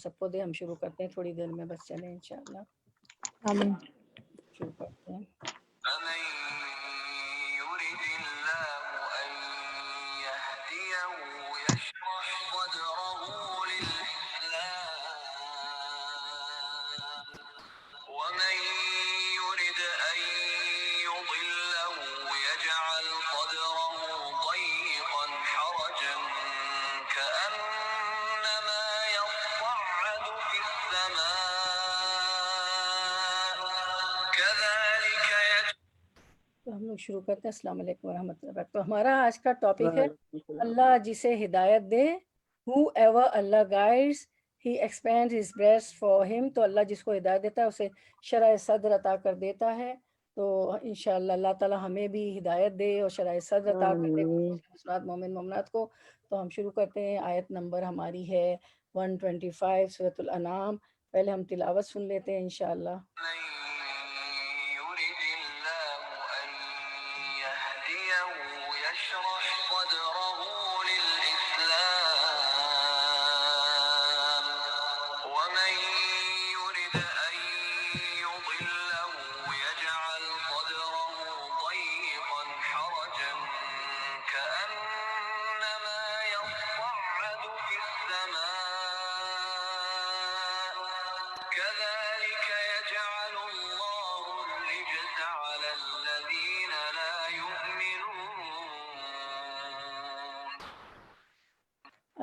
سب کو دے. ہم شروع کرتے ہیں تھوڑی دیر میں، بس چلیں انشاءاللہ آمین. شروع کرتے ہیں. تو ہم لوگ شروع کرتے ہیں. السلام علیکم ورحمۃ اللہ وبرکاتہ. تو ہمارا آج کا ٹاپک ہے اللہ جسے ہدایت دے. whoever Allah guides he expands his breast for him. تو اللہ جس کو ہدایت دیتا ہے اسے شرح صدر عطا کر دیتا ہے. تو انشاءاللہ اللہ تعالی ہمیں بھی ہدایت دے اور شرح صدر عطا کر دے مسلمات مومن مومنات کو. تو ہم شروع کرتے ہیں. آیت نمبر ہماری ہے 125 سورۃ الانعام. پہلے ہم تلاوت سن لیتے ہیں انشاءاللہ.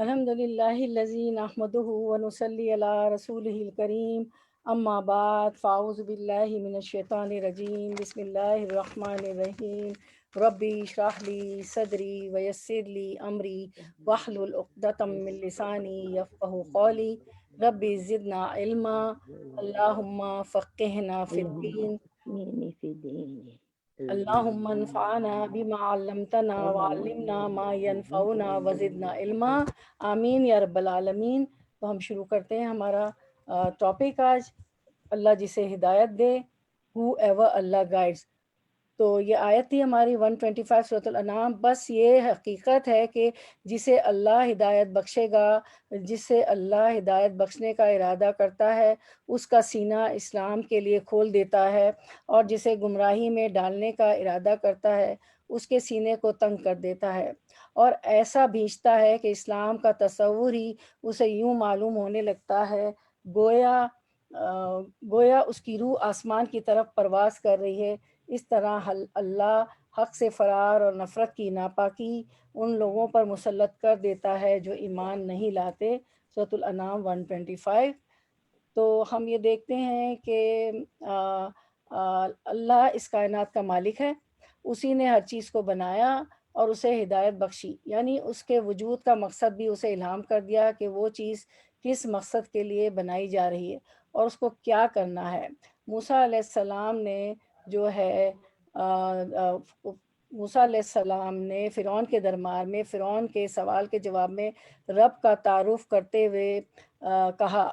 الحمد للہ الذی نحمدہ ونصلی علی رسولہ الکریم. اما بعد فاعوذ باللہ من الشیطان الرجیم. بسم اللہ الرحمن الرحیم. ربی اشرح لی صدری ویسر لی امری واحلل عقدۃ من لسانی یفقہوا قولی. ربی زدنا علما اللہم فقہنا فی الدین. اللہم انفعنا بما علمتنا وعلمنا ما ینفعنا وزدنا علما. آمین یا رب العالمین. تو ہم شروع کرتے ہیں ہمارا ٹاپک آج، اللہ جسے ہدایت دے. whoever Allah guides. تو یہ آیت تھی ہماری 125 سورۃ الانعام. بس یہ حقیقت ہے کہ جسے اللہ ہدایت بخشے گا، جسے اللہ ہدایت بخشنے کا ارادہ کرتا ہے اس کا سینہ اسلام کے لیے کھول دیتا ہے، اور جسے گمراہی میں ڈالنے کا ارادہ کرتا ہے اس کے سینے کو تنگ کر دیتا ہے، اور ایسا بھیجتا ہے کہ اسلام کا تصور ہی اسے یوں معلوم ہونے لگتا ہے گویا اس کی روح آسمان کی طرف پرواز کر رہی ہے. اس طرح اللہ حق سے فرار اور نفرت کی ناپاکی ان لوگوں پر مسلط کر دیتا ہے جو ایمان نہیں لاتے. سورۃ الانعام 125. تو ہم یہ دیکھتے ہیں کہ اللہ اس کائنات کا مالک ہے. اسی نے ہر چیز کو بنایا اور اسے ہدایت بخشی، یعنی اس کے وجود کا مقصد بھی اسے الہام کر دیا کہ وہ چیز کس مقصد کے لیے بنائی جا رہی ہے اور اس کو کیا کرنا ہے. موسیٰ علیہ السلام نے جو ہے موسیٰ علیہ السلام نے فرعون کے دربار میں فرعون کے سوال کے جواب میں رب کا تعارف کرتے ہوئے کہا.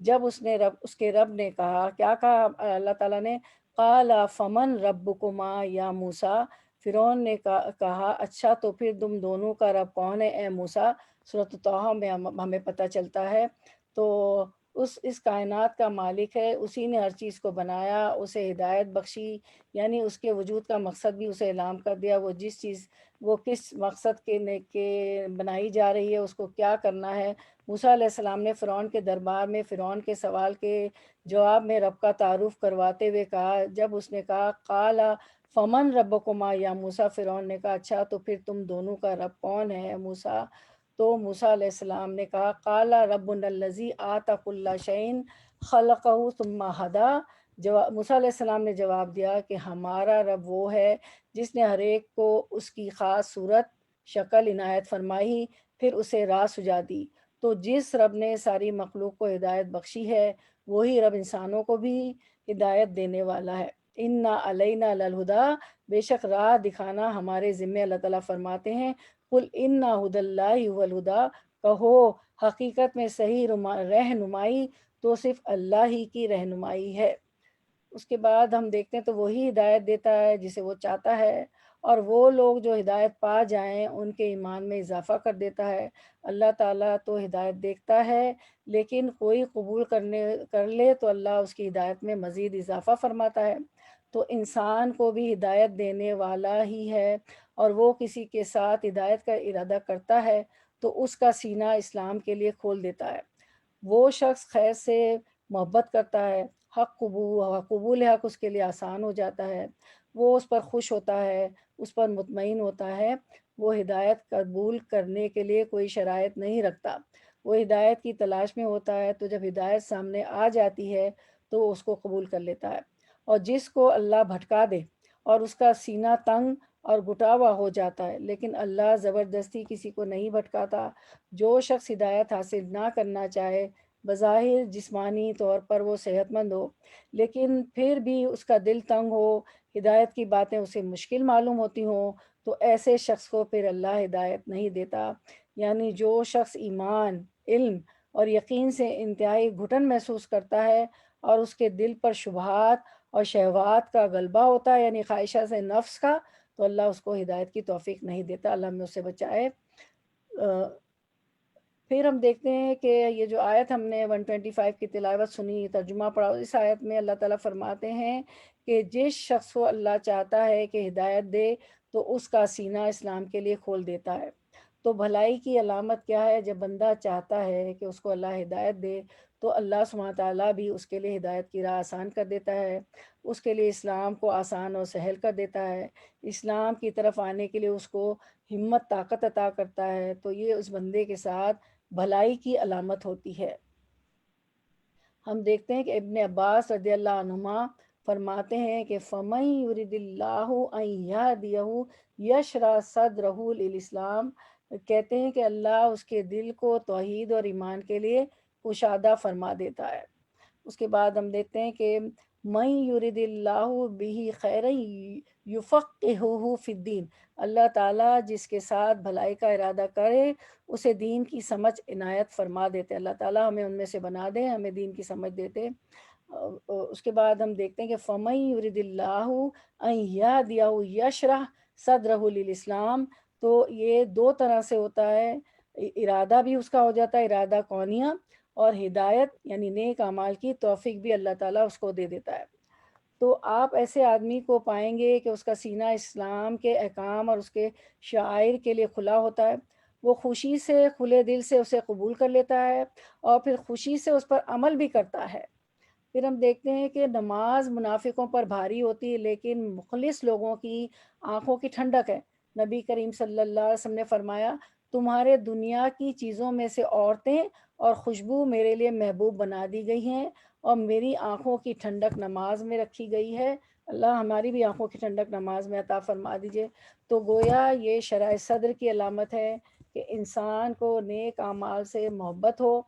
جب اس کے رب نے کہا، کیا کہا اللہ تعالیٰ نے؟ قال فمن ربکما یا موسیٰ. فرعون نے کہا اچھا تو پھر تم دونوں کا رب کون ہے اے موسیٰ؟ سورۃ طٰہٰ میں ہمیں پتہ چلتا ہے. تو اس کائنات کا مالک ہے، اسی نے ہر چیز کو بنایا، اسے ہدایت بخشی، یعنی اس کے وجود کا مقصد بھی اسے اعلان کر دیا. وہ کس مقصد کے بنائی جا رہی ہے، اس کو کیا کرنا ہے. موسیٰ علیہ السلام نے فرعون کے دربار میں فرعون کے سوال کے جواب میں رب کا تعارف کرواتے ہوئے کہا، جب اس نے کہا قال فمن ربکما یا موسیٰ، فرعون نے کہا اچھا تو پھر تم دونوں کا رب کون ہے موسیٰ؟ تو موسیٰ علیہ السلام نے کہا قال ربنا الذی اعطی کل شیء خلقہ ثم ہدی. موسیٰ علیہ السلام نے جواب دیا کہ ہمارا رب وہ ہے جس نے ہر ایک کو اس کی خاص صورت شکل عنایت فرمائی، پھر اسے راہ سجا دی. تو جس رب نے ساری مخلوق کو ہدایت بخشی ہے وہی رب انسانوں کو بھی ہدایت دینے والا ہے. انا علینا للہدی، بے شک راہ دکھانا ہمارے ذمے. اللہ تعالیٰ فرماتے ہیں قل انا ھدی اللہ ھو الھدی، کہو حقیقت میں صحیح رہنمائی تو صرف اللہ ہی کی رہنمائی ہے. اس کے بعد ہم دیکھتے ہیں تو وہی ہدایت دیتا ہے جسے وہ چاہتا ہے، اور وہ لوگ جو ہدایت پا جائیں ان کے ایمان میں اضافہ کر دیتا ہے۔ اللہ تعالیٰ تو ہدایت دیکھتا ہے، لیکن کوئی قبول کر لے تو اللہ اس کی ہدایت میں مزید اضافہ فرماتا ہے۔ تو انسان کو بھی ہدایت دینے والا ہی ہے، اور وہ کسی کے ساتھ ہدایت کا ارادہ کرتا ہے تو اس کا سینہ اسلام کے لیے کھول دیتا ہے۔ وہ شخص خیر سے محبت کرتا ہے، قبول حق اس کے لیے آسان ہو جاتا ہے، وہ اس پر خوش ہوتا ہے، اس پر مطمئن ہوتا ہے۔ وہ ہدایت قبول کرنے کے لیے کوئی شرائط نہیں رکھتا، وہ ہدایت کی تلاش میں ہوتا ہے، تو جب ہدایت سامنے آ جاتی ہے تو اس کو قبول کر لیتا ہے۔ اور جس کو اللہ بھٹکا دے اور اس کا سینہ تنگ اور گھٹا ہوا ہو جاتا ہے، لیکن اللہ زبردستی کسی کو نہیں بھٹکاتا۔ جو شخص ہدایت حاصل نہ کرنا چاہے، بظاہر جسمانی طور پر وہ صحت مند ہو، لیکن پھر بھی اس کا دل تنگ ہو، ہدایت کی باتیں اسے مشکل معلوم ہوتی ہوں، تو ایسے شخص کو پھر اللہ ہدایت نہیں دیتا۔ یعنی جو شخص ایمان، علم اور یقین سے انتہائی گھٹن محسوس کرتا ہے اور اس کے دل پر شبہات اور شہوات کا غلبہ ہوتا ہے، یعنی خواہشات سے نفس کا، تو اللہ اس کو ہدایت کی توفیق نہیں دیتا۔ اللہ ہمیں اس سے بچائے۔ پھر ہم دیکھتے ہیں کہ یہ جو آیت ہم نے 125 کی تلاوت سنی، ترجمہ پڑھا، اس آیت میں اللہ تعالیٰ فرماتے ہیں کہ جس شخص کو اللہ چاہتا ہے کہ ہدایت دے تو اس کا سینہ اسلام کے لیے کھول دیتا ہے۔ تو بھلائی کی علامت کیا ہے؟ جب بندہ چاہتا ہے کہ اس کو اللہ ہدایت دے تو اللہ سبحانہ تعالیٰ بھی اس کے لیے ہدایت کی راہ آسان کر دیتا ہے، اس کے لیے اسلام کو آسان اور سہل کر دیتا ہے، اسلام کی طرف آنے کے لیے اس کو ہمت طاقت عطا کرتا ہے۔ تو یہ اس بندے کے ساتھ بھلائی کی علامت ہوتی ہے۔ ہم دیکھتے ہیں کہ ابن عباس رضی اللہ عنہما فرماتے ہیں کہ فَمَن يُرِدِ اللَّهُ أَن يَهْدِيَهُ يَشْرَحْ صَدْرَهُ لِلْإِسْلَامِ، کہتے ہیں کہ اللہ اس کے دل کو توحید اور ایمان کے لیے کشادہ فرما دیتا ہے۔ اس کے بعد ہم دیکھتے ہیں کہ مَن يُرِدِ اللَّهُ بِهِ خَيْرًا يُفَقِّهُهُ فِي الدِّينِ، اللہ تعالیٰ جس کے ساتھ بھلائی کا ارادہ کرے اسے دین کی سمجھ عنایت فرما دیتے۔ اللہ تعالیٰ ہمیں ان میں سے بنا دے، ہمیں دین کی سمجھ دیتے۔ اس کے بعد ہم دیکھتے ہیں کہ فَمَن يُرِدِ اللَّهُ أَن يَهْدِيَهُ يَشْرَحْ صَدْرَهُ لِلْإِسْلَامِ، تو یہ دو طرح سے ہوتا ہے، ارادہ بھی اس کا ہو جاتا ہے، ارادہ کونیہ، اور ہدایت یعنی نیک اعمال کی توفیق بھی اللہ تعالیٰ اس کو دے دیتا ہے۔ تو آپ ایسے آدمی کو پائیں گے کہ اس کا سینہ اسلام کے احکام اور اس کے شعائر کے لیے کھلا ہوتا ہے، وہ خوشی سے کھلے دل سے اسے قبول کر لیتا ہے اور پھر خوشی سے اس پر عمل بھی کرتا ہے۔ پھر ہم دیکھتے ہیں کہ نماز منافقوں پر بھاری ہوتی ہے، لیکن مخلص لوگوں کی آنکھوں کی ٹھنڈک ہے۔ نبی کریم صلی اللہ علیہ وسلم نے فرمایا، تمہارے دنیا کی چیزوں میں سے عورتیں اور خوشبو میرے لیے محبوب بنا دی گئی ہیں، اور میری آنکھوں کی ٹھنڈک نماز میں رکھی گئی ہے۔ اللہ ہماری بھی آنکھوں کی ٹھنڈک نماز میں عطا فرما دیجئے۔ تو گویا یہ شرح صدر کی علامت ہے کہ انسان کو نیک اعمال سے محبت ہو،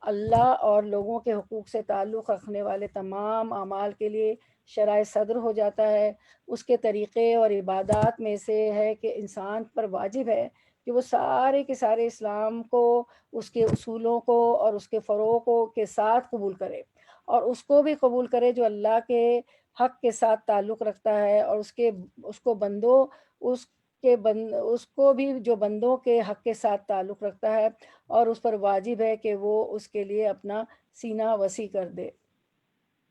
اللہ اور لوگوں کے حقوق سے تعلق رکھنے والے تمام اعمال کے لیے شرح صدر ہو جاتا ہے۔ اس کے طریقے اور عبادات میں سے ہے کہ انسان پر واجب ہے کہ وہ سارے کے سارے اسلام کو، اس کے اصولوں کو اور اس کے فروع کو کے ساتھ قبول کرے، اور اس کو بھی قبول کرے جو اللہ کے حق کے ساتھ تعلق رکھتا ہے، اور اس کو بندوں اس کو بھی جو بندوں کے حق کے ساتھ تعلق رکھتا ہے، اور اس پر واجب ہے کہ وہ اس کے لیے اپنا سینہ وسیع کر دے۔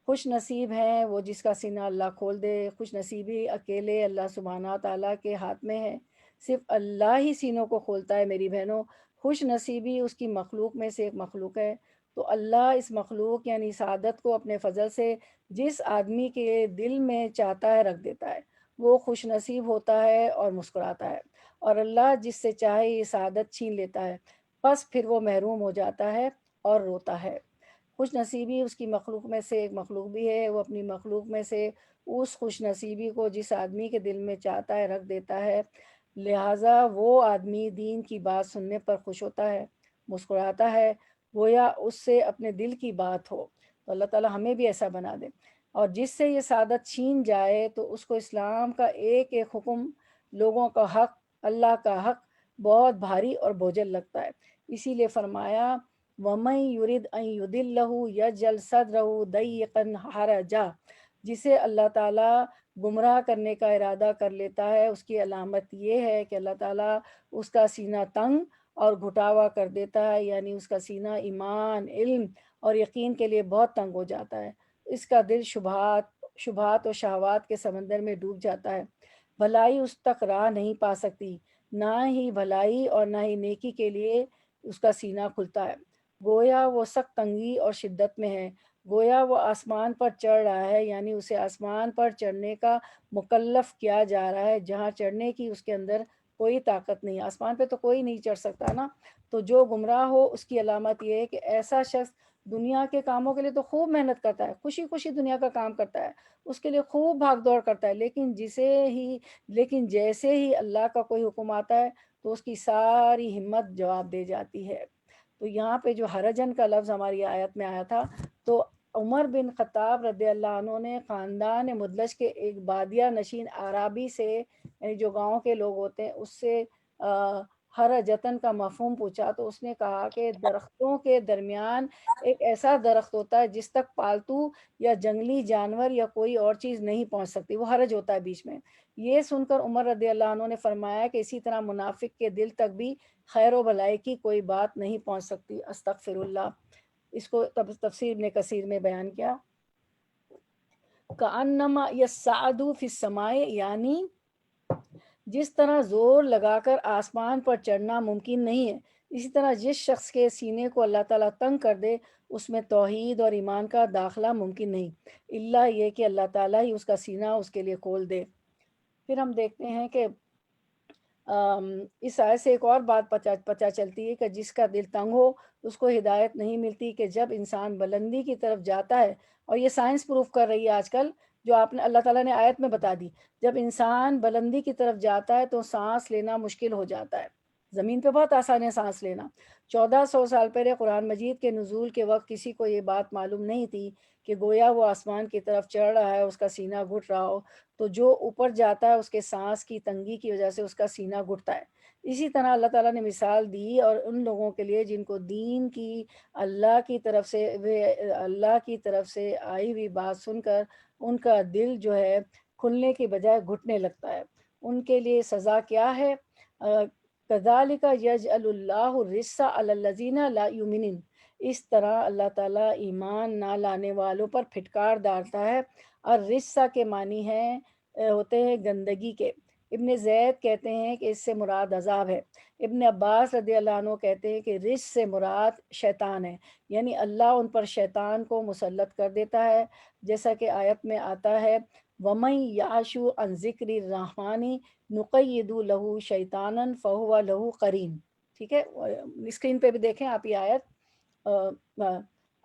خوش نصیب ہیں وہ جس کا سینہ اللہ کھول دے۔ خوش نصیبی اکیلے اللہ سبحانہ تعالیٰ کے ہاتھ میں ہے، صرف اللہ ہی سینوں کو کھولتا ہے میری بہنوں۔ خوش نصیبی اس کی مخلوق میں سے ایک مخلوق ہے، تو اللہ اس مخلوق یعنی سعادت کو اپنے فضل سے جس آدمی کے دل میں چاہتا ہے رکھ دیتا ہے، وہ خوش نصیب ہوتا ہے اور مسکراتا ہے، اور اللہ جس سے چاہے یہ سعادت چھین لیتا ہے، بس پھر وہ محروم ہو جاتا ہے اور روتا ہے۔ خوش نصیبی اس کی مخلوق میں سے ایک مخلوق بھی ہے، وہ اپنی مخلوق میں سے اس خوش نصیبی کو جس آدمی کے دل میں چاہتا ہے رکھ دیتا ہے، لہٰذا وہ آدمی دین کی بات سننے پر خوش ہوتا ہے، مسکراتا ہے، گویا اس سے اپنے دل کی بات ہو۔ تو اللہ تعالیٰ ہمیں بھی ایسا بنا دے۔ اور جس سے یہ سعادت چھین جائے تو اس کو اسلام کا ایک ایک حکم، لوگوں کا حق، اللہ کا حق بہت بھاری اور بوجھل لگتا ہے۔ اسی لیے فرمایا وَمَن يُرِدْ أَن يُضِلَّهُ يَجْعَلْ صَدْرَهُ ضَيِّقًا حَرَجًا، جسے اللہ تعالیٰ گمراہ کرنے کا ارادہ کر لیتا ہے اس کی علامت یہ ہے کہ اللہ تعالیٰ اس کا سینہ تنگ اور گھٹاوا کر دیتا ہے، یعنی اس کا سینہ ایمان، علم اور یقین کے لیے بہت تنگ ہو جاتا ہے، اس کا دل شبہات اور شہوات کے سمندر میں ڈوب جاتا ہے، بھلائی اس تک راہ نہیں پا سکتی، نہ ہی بھلائی اور نہ ہی نیکی کے لیے اس کا سینہ کھلتا ہے، گویا وہ سخت تنگی اور شدت میں ہے، گویا وہ آسمان پر چڑھ رہا ہے، یعنی اسے آسمان پر چڑھنے کا مکلف کیا جا رہا ہے جہاں چڑھنے کی اس کے اندر کوئی طاقت نہیں، آسمان پہ تو کوئی نہیں چڑھ سکتا نا۔ تو جو گمراہ ہو اس کی علامت یہ ہے کہ ایسا شخص دنیا کے کاموں کے لیے تو خوب محنت کرتا ہے، خوشی خوشی دنیا کا کام کرتا ہے، اس کے لیے خوب بھاگ دوڑ کرتا ہے، لیکن جیسے ہی اللہ کا کوئی حکم آتا ہے تو اس کی ساری ہمت جواب دے جاتی ہے۔ تو یہاں پہ جو حرجن کا لفظ ہماری آیت میں آیا تھا، تو عمر بن خطاب رضی اللہ عنہ نے خاندان مدلج کے ایک بادیہ نشین اعرابی سے، یعنی جو گاؤں کے لوگ ہوتے ہیں، اس سے حرجتن کا مفہوم پوچھا، تو اس نے کہا کہ درختوں کے درمیان ایک ایسا درخت ہوتا ہے جس تک پالتو یا جنگلی جانور یا کوئی اور چیز نہیں پہنچ سکتی، وہ حرج ہوتا ہے بیچ میں۔ یہ سن کر عمر رضی اللہ عنہ نے فرمایا کہ اسی طرح منافق کے دل تک بھی خیر و بھلائی کی کوئی بات نہیں پہنچ سکتی، استغفر اللہ۔ اس کو تفسیر ابن کثیر میں بیان کیا، کأنما یصعد فی السماء، یعنی جس طرح زور لگا کر آسمان پر چڑھنا ممکن نہیں ہے، اسی طرح جس شخص کے سینے کو اللہ تعالیٰ تنگ کر دے اس میں توحید اور ایمان کا داخلہ ممکن نہیں، الا یہ کہ اللہ تعالیٰ ہی اس کا سینہ اس کے لیے کھول دے۔ پھر ہم دیکھتے ہیں کہ اس آیت سے ایک اور بات پتہ چلتی ہے کہ جس کا دل تنگ ہو اس کو ہدایت نہیں ملتی، کہ جب انسان بلندی کی طرف جاتا ہے، اور یہ سائنس پروف کر رہی ہے آج کل، جو آپ نے اللہ تعالیٰ نے آیت میں بتا دی، جب انسان بلندی کی طرف جاتا ہے تو سانس لینا مشکل ہو جاتا ہے، زمین پہ بہت آسان ہے سانس لینا۔ 1400 سال پہلے قرآن مجید کے نزول کے وقت کسی کو یہ بات معلوم نہیں تھی کہ گویا وہ آسمان کی طرف چڑھ رہا ہے، اس کا سینہ گھٹ رہا ہو، تو جو اوپر جاتا ہے اس کے سانس کی تنگی کی وجہ سے اس کا سینہ گھٹتا ہے۔ اسی طرح اللہ تعالیٰ نے مثال دی اور ان لوگوں کے لیے جن کو دین کی اللہ کی طرف سے آئی ہوئی بات سن کر ان کا دل جو ہے کھلنے کی بجائے گھٹنے لگتا ہے، ان کے لیے سزا کیا ہے؟ کذالک یجعل اللہ الرجس علی الذین لا یؤمنون، اس طرح اللہ تعالیٰ ایمان نہ لانے والوں پر پھٹکار ڈالتا ہے، اور رجسہ کے معنی ہوتے ہیں گندگی کے۔ ابن زید کہتے ہیں کہ اس سے مراد عذاب ہے، ابن عباس رضی اللہ عنہ کہتے ہیں کہ رجس سے مراد شیطان ہے، یعنی اللہ ان پر شیطان کو مسلط کر دیتا ہے، جیسا کہ آیت میں آتا ہے وَمَن يَعْشُ عَنْ ذِكْرِ الرَّحْمَنِ نُقَيِّدُ لَهُ شَيْطَانًا فَهُوَ لَهُ قَرِينٌ۔ ٹھیک ہے، اسکرین پہ بھی دیکھیں آپ یہ آیت۔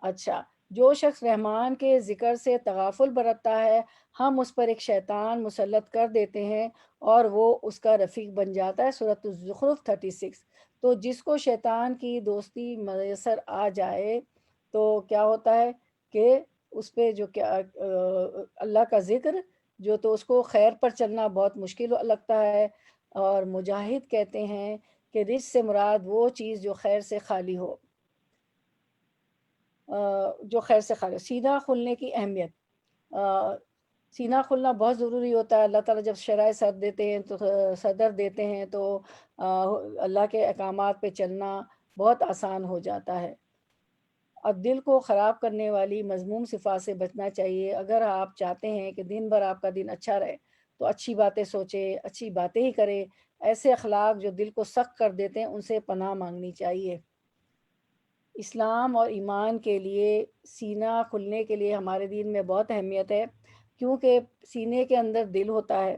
اچھا، جو شخص رحمان کے ذکر سے تغافل برتتا ہے ہم اس پر ایک شیطان مسلط کر دیتے ہیں اور وہ اس کا رفیق بن جاتا ہے، سورۃ الزخرف 36۔ تو جس کو شیطان کی دوستی میسر آ جائے تو کیا ہوتا ہے کہ اس پہ جو کیا اللہ کا ذکر جو، تو اس کو خیر پر چلنا بہت مشکل لگتا ہے، اور مجاہد کہتے ہیں کہ رجس سے مراد وہ چیز جو خیر سے خالی ہو، سینہ کھلنے کی اہمیت۔ سینہ کھلنا بہت ضروری ہوتا ہے، اللہ تعالیٰ جب شرح صدر دیتے ہیں تو اللہ کے احکامات پہ چلنا بہت آسان ہو جاتا ہے، اور دل کو خراب کرنے والی مذموم صفات سے بچنا چاہیے۔ اگر آپ چاہتے ہیں کہ دن بھر آپ کا دن اچھا رہے تو اچھی باتیں سوچیں، اچھی باتیں ہی کریں، ایسے اخلاق جو دل کو سخت کر دیتے ہیں ان سے پناہ مانگنی چاہیے۔ اسلام اور ایمان کے لیے سینہ کھلنے کے لیے ہمارے دین میں بہت اہمیت ہے، کیونکہ سینے کے اندر دل ہوتا ہے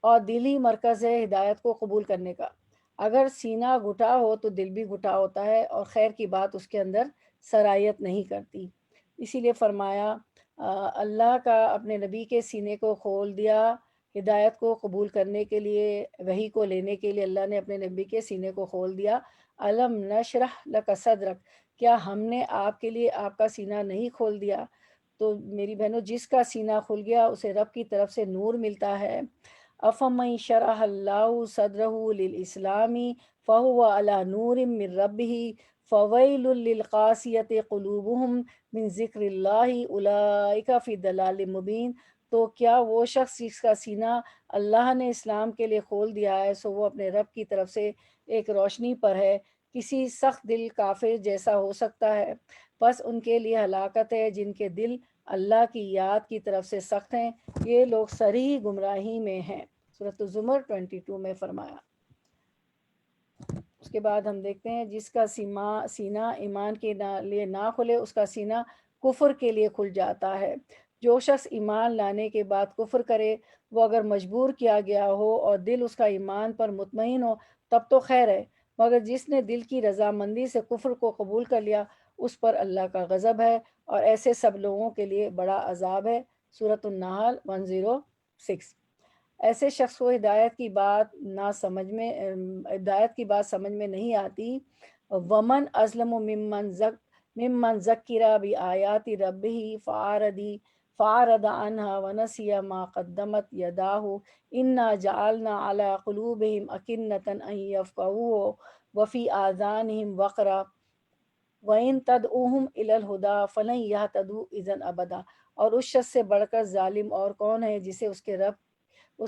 اور دل ہی مرکز ہے ہدایت کو قبول کرنے کا۔ اگر سینہ گھٹا ہو تو دل بھی گھٹا ہوتا ہے اور خیر کی بات اس کے اندر سرایت نہیں کرتی۔ اسی لیے فرمایا اللہ کا اپنے نبی کے سینے کو کھول دیا ہدایت کو قبول کرنے کے لیے، وحی کو لینے کے لیے اللہ نے اپنے نبی کے سینے کو کھول دیا۔ الم نشرح لک صدرک، کیا ہم نے آپ کے لیے آپ کا سینہ نہیں کھول دیا؟ تو میری بہنوں، جس کا سینہ کھل گیا اسے رب کی طرف سے نور ملتا ہے۔ افمن شرح اللہ صدرہ للاسلام فہو علی نور من ربہ فویل للقاسیۃ قلوبہم من ذکر اللہ اولئک فی ضلال مبین۔ تو کیا وہ شخص جس کا سینہ اللہ نے اسلام کے لیے کھول دیا ہے، سو وہ اپنے رب کی طرف سے ایک روشنی پر ہے، کسی سخت دل کافر جیسا ہو سکتا ہے؟ بس ان کے لیے ہلاکت ہے جن کے دل اللہ کی یاد کی طرف سے سخت ہیں، یہ لوگ صریح گمراہی میں ہیں۔ سورۃ الزمر 22 میں فرمایا۔ اس کے بعد ہم دیکھتے ہیں جس کا سینہ ایمان کے لیے نہ کھلے، اس کا سینہ کفر کے لیے کھل جاتا ہے۔ جو شخص ایمان لانے کے بعد کفر کرے، وہ اگر مجبور کیا گیا ہو اور دل اس کا ایمان پر مطمئن ہو تب تو خیر ہے، مگر جس نے دل کی رضامندی سے کفر کو قبول کر لیا اس پر اللہ کا غضب ہے، اور ایسے سب لوگوں کے لیے بڑا عذاب ہے۔ سورۃ النحل 106۔ ایسے شخص کو ہدایت کی بات سمجھ میں نہیں آتی۔ ومن ازلم ممن ذکر بآیات ربہ فاعرض عنہا ونسی ما قدمت یداہ انا جعلنا علی قلوبہم اکنۃ ان یفقہوہ وفی آذانہم وقرا وَإِن تَدْعُوهُمْ إِلَى الْهُدَىٰ فَلَن يَهْتَدُوا إِذًا أَبَدًا۔ اور اس شخص سے بڑھ کر ظالم اور کون ہے جسے اس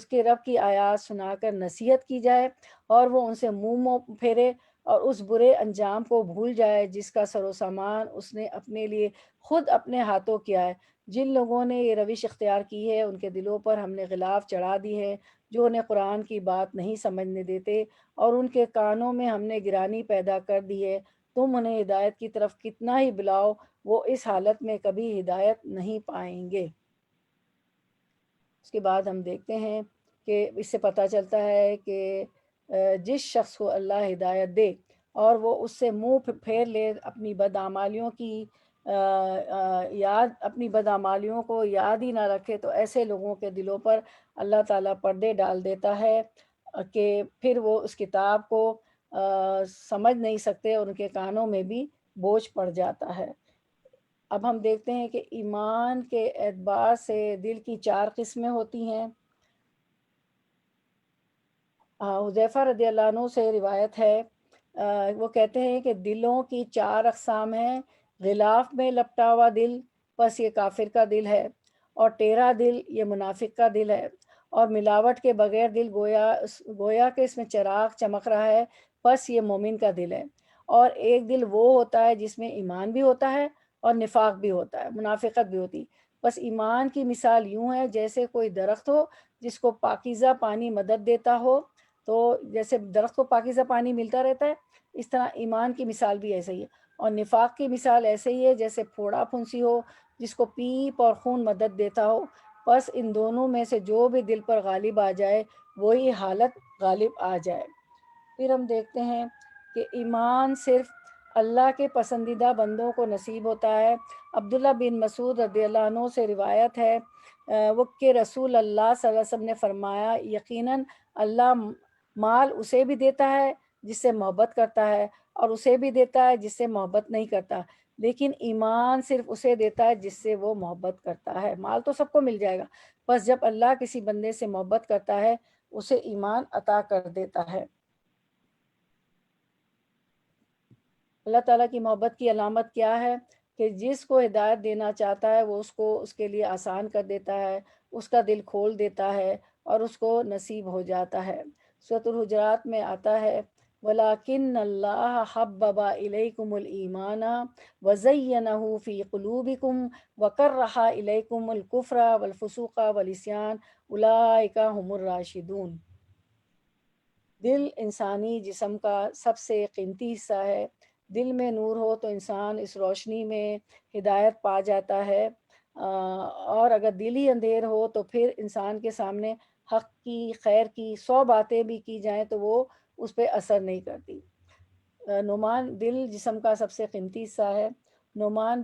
کے رب کی آیات سنا کر نصیحت کی جائے اور وہ ان سے منہ پھیرے اور اس برے انجام کو بھول جائے جس کا سر و سامان اس نے اپنے لیے خود اپنے ہاتھوں کیا ہے۔ جن لوگوں نے یہ روش اختیار کی ہے ان کے دلوں پر ہم نے غلاف چڑھا دی ہے جو انہیں قرآن کی بات نہیں سمجھنے دیتے، اور ان کے کانوں میں ہم نے گرانی پیدا کر دی ہے۔ تم انہیں ہدایت کی طرف کتنا ہی بلاؤ وہ اس حالت میں کبھی ہدایت نہیں پائیں گے۔ اس کے بعد ہم دیکھتے ہیں کہ اس سے پتہ چلتا ہے کہ جس شخص کو اللہ ہدایت دے اور وہ اس سے منہ پھیر لے، اپنی بدعمالیوں کو یاد ہی نہ رکھے، تو ایسے لوگوں کے دلوں پر اللہ تعالیٰ پردے ڈال دیتا ہے کہ پھر وہ اس کتاب کو سمجھ نہیں سکتے اور ان کے کانوں میں بھی بوجھ پڑ جاتا ہے۔ اب ہم دیکھتے ہیں کہ ایمان کے اعتبار سے دل کی 4 قسمیں ہوتی ہیں۔ حذیفہ رضی اللہ عنہ سے روایت ہے، وہ کہتے ہیں کہ دلوں کی 4 اقسام ہیں۔ غلاف میں لپٹا ہوا دل، بس یہ کافر کا دل ہے، اور ٹیڑھا دل یہ منافق کا دل ہے، اور ملاوٹ کے بغیر دل گویا کہ اس میں چراغ چمک رہا ہے، بس یہ مومن کا دل ہے۔ اور ایک دل وہ ہوتا ہے جس میں ایمان بھی ہوتا ہے اور نفاق بھی ہوتا ہے، منافقت بھی ہوتی۔ بس ایمان کی مثال یوں ہے جیسے کوئی درخت ہو جس کو پاکیزہ پانی مدد دیتا ہو، تو جیسے درخت کو پاکیزہ پانی ملتا رہتا ہے، اس طرح ایمان کی مثال بھی ایسے ہی ہے، اور نفاق کی مثال ایسے ہی ہے جیسے پھوڑا پھنسی ہو جس کو پیپ اور خون مدد دیتا ہو۔ بس ان دونوں میں سے جو بھی دل پر غالب آ جائے وہی حالت غالب آ جائے۔ پھر ہم دیکھتے ہیں کہ ایمان صرف اللہ کے پسندیدہ بندوں کو نصیب ہوتا ہے۔ عبداللہ بن مسعود رضی اللہ عنہ سے روایت ہے وہ کہ رسول اللہ صلی اللہ علیہ وسلم نے فرمایا، یقیناً اللہ مال اسے بھی دیتا ہے جس سے محبت کرتا ہے اور اسے بھی دیتا ہے جس سے محبت نہیں کرتا، لیکن ایمان صرف اسے دیتا ہے جس سے وہ محبت کرتا ہے۔ مال تو سب کو مل جائے گا، بس جب اللہ کسی بندے سے محبت کرتا ہے اسے ایمان عطا کر دیتا ہے۔ اللہ تعالیٰ کی محبت کی علامت کیا ہے؟ کہ جس کو ہدایت دینا چاہتا ہے وہ اس کے لیے آسان کر دیتا ہے، اس کا دل کھول دیتا ہے اور اس کو نصیب ہو جاتا ہے۔ سورۃ الحجرات میں آتا ہے، وَلَٰكِنَّ اللَّهَ حَبَّبَ إِلَيْكُمُ الْإِيمَانَ وَزَيَّنَهُ فِي قُلُوبِكُمْ وَكَرَّهَ إِلَيْكُمُ الْكُفْرَ وَالْفُسُوقَ وَالْعِصْيَانَ أُولَٰئِكَ هُمُ الرَّاشِدُونَ۔ دل انسانی جسم کا سب سے قیمتی حصہ ہے۔ دل میں نور ہو تو انسان اس روشنی میں ہدایت پا جاتا ہے، اور اگر دل ہی اندھیر ہو تو پھر انسان کے سامنے حق کی، خیر کی 100 باتیں بھی کی جائیں تو وہ اس پہ اثر نہیں کرتی۔ دل جسم کا سب سے قیمتی حصہ ہے۔ نعمان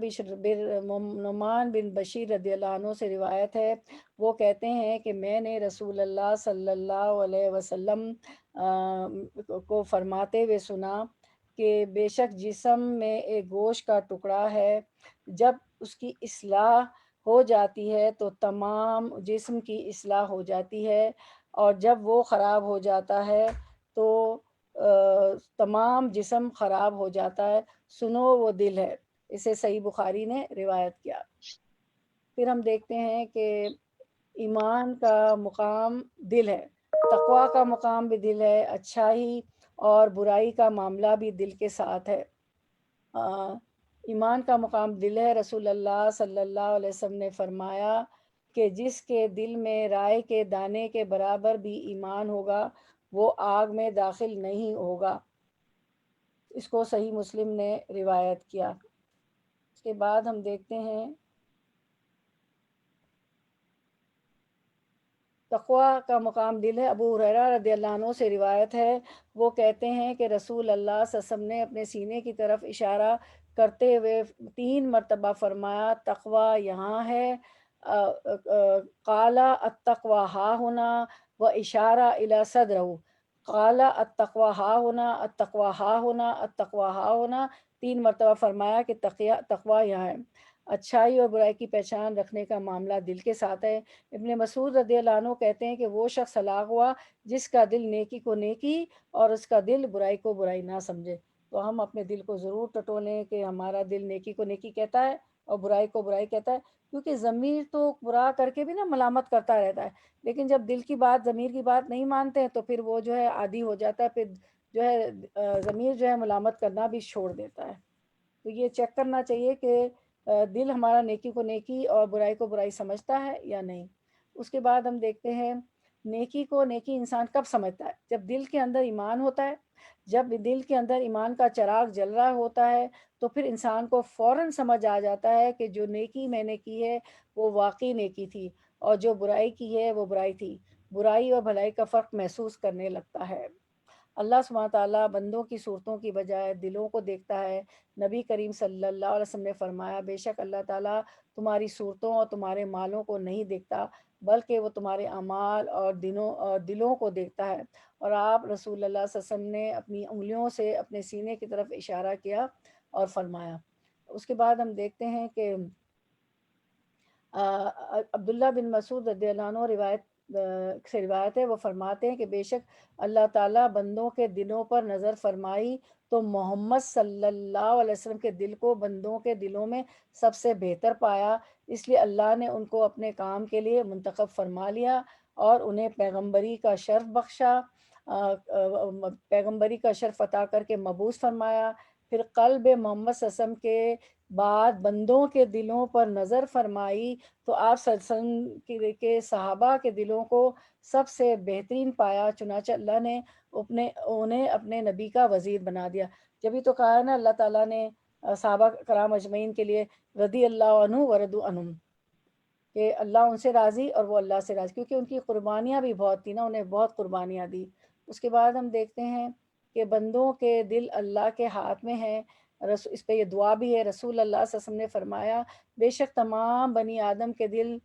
بن بشیر رضی اللہ عنہ سے روایت ہے، وہ کہتے ہیں کہ میں نے رسول اللہ صلی اللہ علیہ وسلم کو فرماتے ہوئے سنا کہ بے شک جسم میں ایک گوشت کا ٹکڑا ہے، جب اس کی اصلاح ہو جاتی ہے تو تمام جسم کی اصلاح ہو جاتی ہے، اور جب وہ خراب ہو جاتا ہے تو تمام جسم خراب ہو جاتا ہے، سنو وہ دل ہے۔ اسے صحیح بخاری نے روایت کیا۔ پھر ہم دیکھتے ہیں کہ ایمان کا مقام دل ہے، تقویٰ کا مقام بھی دل ہے، اچھائی اور برائی کا معاملہ بھی دل کے ساتھ ہے۔ ایمان کا مقام دل ہے۔ رسول اللہ صلی اللہ علیہ وسلم نے فرمایا کہ جس کے دل میں رائے کے دانے کے برابر بھی ایمان ہوگا وہ آگ میں داخل نہیں ہوگا۔ اس کو صحیح مسلم نے روایت کیا۔ اس کے بعد ہم دیکھتے ہیں تقویٰ کا مقام دل ہے۔ ابو ہریرہ رضی اللہ عنہ سے روایت ہے، وہ کہتے ہیں کہ رسول اللہ صلی اللہ علیہ وسلم نے اپنے سینے کی طرف اشارہ کرتے ہوئے 3 مرتبہ فرمایا تقویٰ یہاں ہے، قال التقویٰ ہا ہونا و اشارہ الی صدرہ، قال التقویٰ ہا ہونا، التقویٰ ہا ہونا، التقویٰ ہا ہونا، 3 مرتبہ فرمایا کہ تقویٰ یہاں ہے۔ اچھائی اور برائی کی پہچان رکھنے کا معاملہ دل کے ساتھ ہے۔ ابن مسعود رضی اللہ عنہ کہتے ہیں کہ وہ شخص ہلاک ہوا جس کا دل نیکی کو نیکی اور اس کا دل برائی کو برائی نہ سمجھے۔ تو ہم اپنے دل کو ضرور ٹٹولیں کہ ہمارا دل نیکی کو نیکی کہتا ہے اور برائی کو برائی کہتا ہے، کیونکہ ضمیر تو برا کر کے بھی نا ملامت کرتا رہتا ہے، لیکن جب دل کی بات ضمیر کی بات نہیں مانتے ہیں تو پھر وہ جو ہے عادی ہو جاتا ہے، پھر جو ہے ضمیر جو ہے ملامت کرنا بھی چھوڑ دیتا ہے۔ تو یہ چیک کرنا چاہیے کہ دل ہمارا نیکی کو نیکی اور برائی کو برائی سمجھتا ہے یا نہیں۔ اس کے بعد ہم دیکھتے ہیں نیکی کو نیکی انسان کب سمجھتا ہے؟ جب دل کے اندر ایمان ہوتا ہے۔ جب دل کے اندر ایمان کا چراغ جل رہا ہوتا ہے تو پھر انسان کو فوراً سمجھ آ جاتا ہے کہ جو نیکی میں نے کی ہے وہ واقعی نیکی تھی اور جو برائی کی ہے وہ برائی تھی۔ برائی اور بھلائی کا فرق محسوس کرنے لگتا ہے۔ اللہ سبحانہ تعالیٰ بندوں کی صورتوں کی بجائے دلوں کو دیکھتا ہے۔ نبی کریم صلی اللہ علیہ وسلم نے فرمایا بے شک اللہ تعالیٰ تمہاری صورتوں اور تمہارے مالوں کو نہیں دیکھتا بلکہ وہ تمہارے اعمال اور دلوں کو دیکھتا ہے۔ اور آپ رسول اللہ صلی اللہ علیہ وسلم نے اپنی انگلیوں سے اپنے سینے کی طرف اشارہ کیا اور فرمایا۔ اس کے بعد ہم دیکھتے ہیں کہ عبداللہ بن مسعود رضی اللہ عنہ سے روایت ہے، وہ فرماتے ہیں کہ بے شک اللہ تعالیٰ بندوں کے دلوں پر نظر فرمائی تو محمد صلی اللہ علیہ وسلم کے دل کو بندوں کے دلوں میں سب سے بہتر پایا، اس لیے اللہ نے ان کو اپنے کام کے لیے منتخب فرما لیا اور انہیں پیغمبری کا شرف بخشا، پیغمبری کا شرف عطا کر کے مبعوث فرمایا۔ پھر قلب محمد صلی اللہ علیہ وسلم کے بعد بندوں کے دلوں پر نظر فرمائی تو آپ صلی اللہ علیہ وسلم کے صحابہ کے دلوں کو سب سے بہترین پایا، چنانچہ اللہ نے انہیں اپنے نبی کا وزیر بنا دیا۔ جبھی تو کہا ہے نا اللہ تعالیٰ نے صحابہ کرام اجمعین کے لیے رضی اللہ عنہ ورضوا عنہم، کہ اللہ ان سے راضی اور وہ اللہ سے راضی، کیونکہ ان کی قربانیاں بھی بہت تھیں نا، انہیں بہت قربانیاں دی۔ اس کے بعد ہم دیکھتے ہیں کہ بندوں کے دل اللہ کے ہاتھ میں ہیں، اس پہ یہ دعا بھی ہے۔ رسول اللہ صلی اللہ علیہ وسلم نے فرمایا بے شک تمام بنی آدم کے دل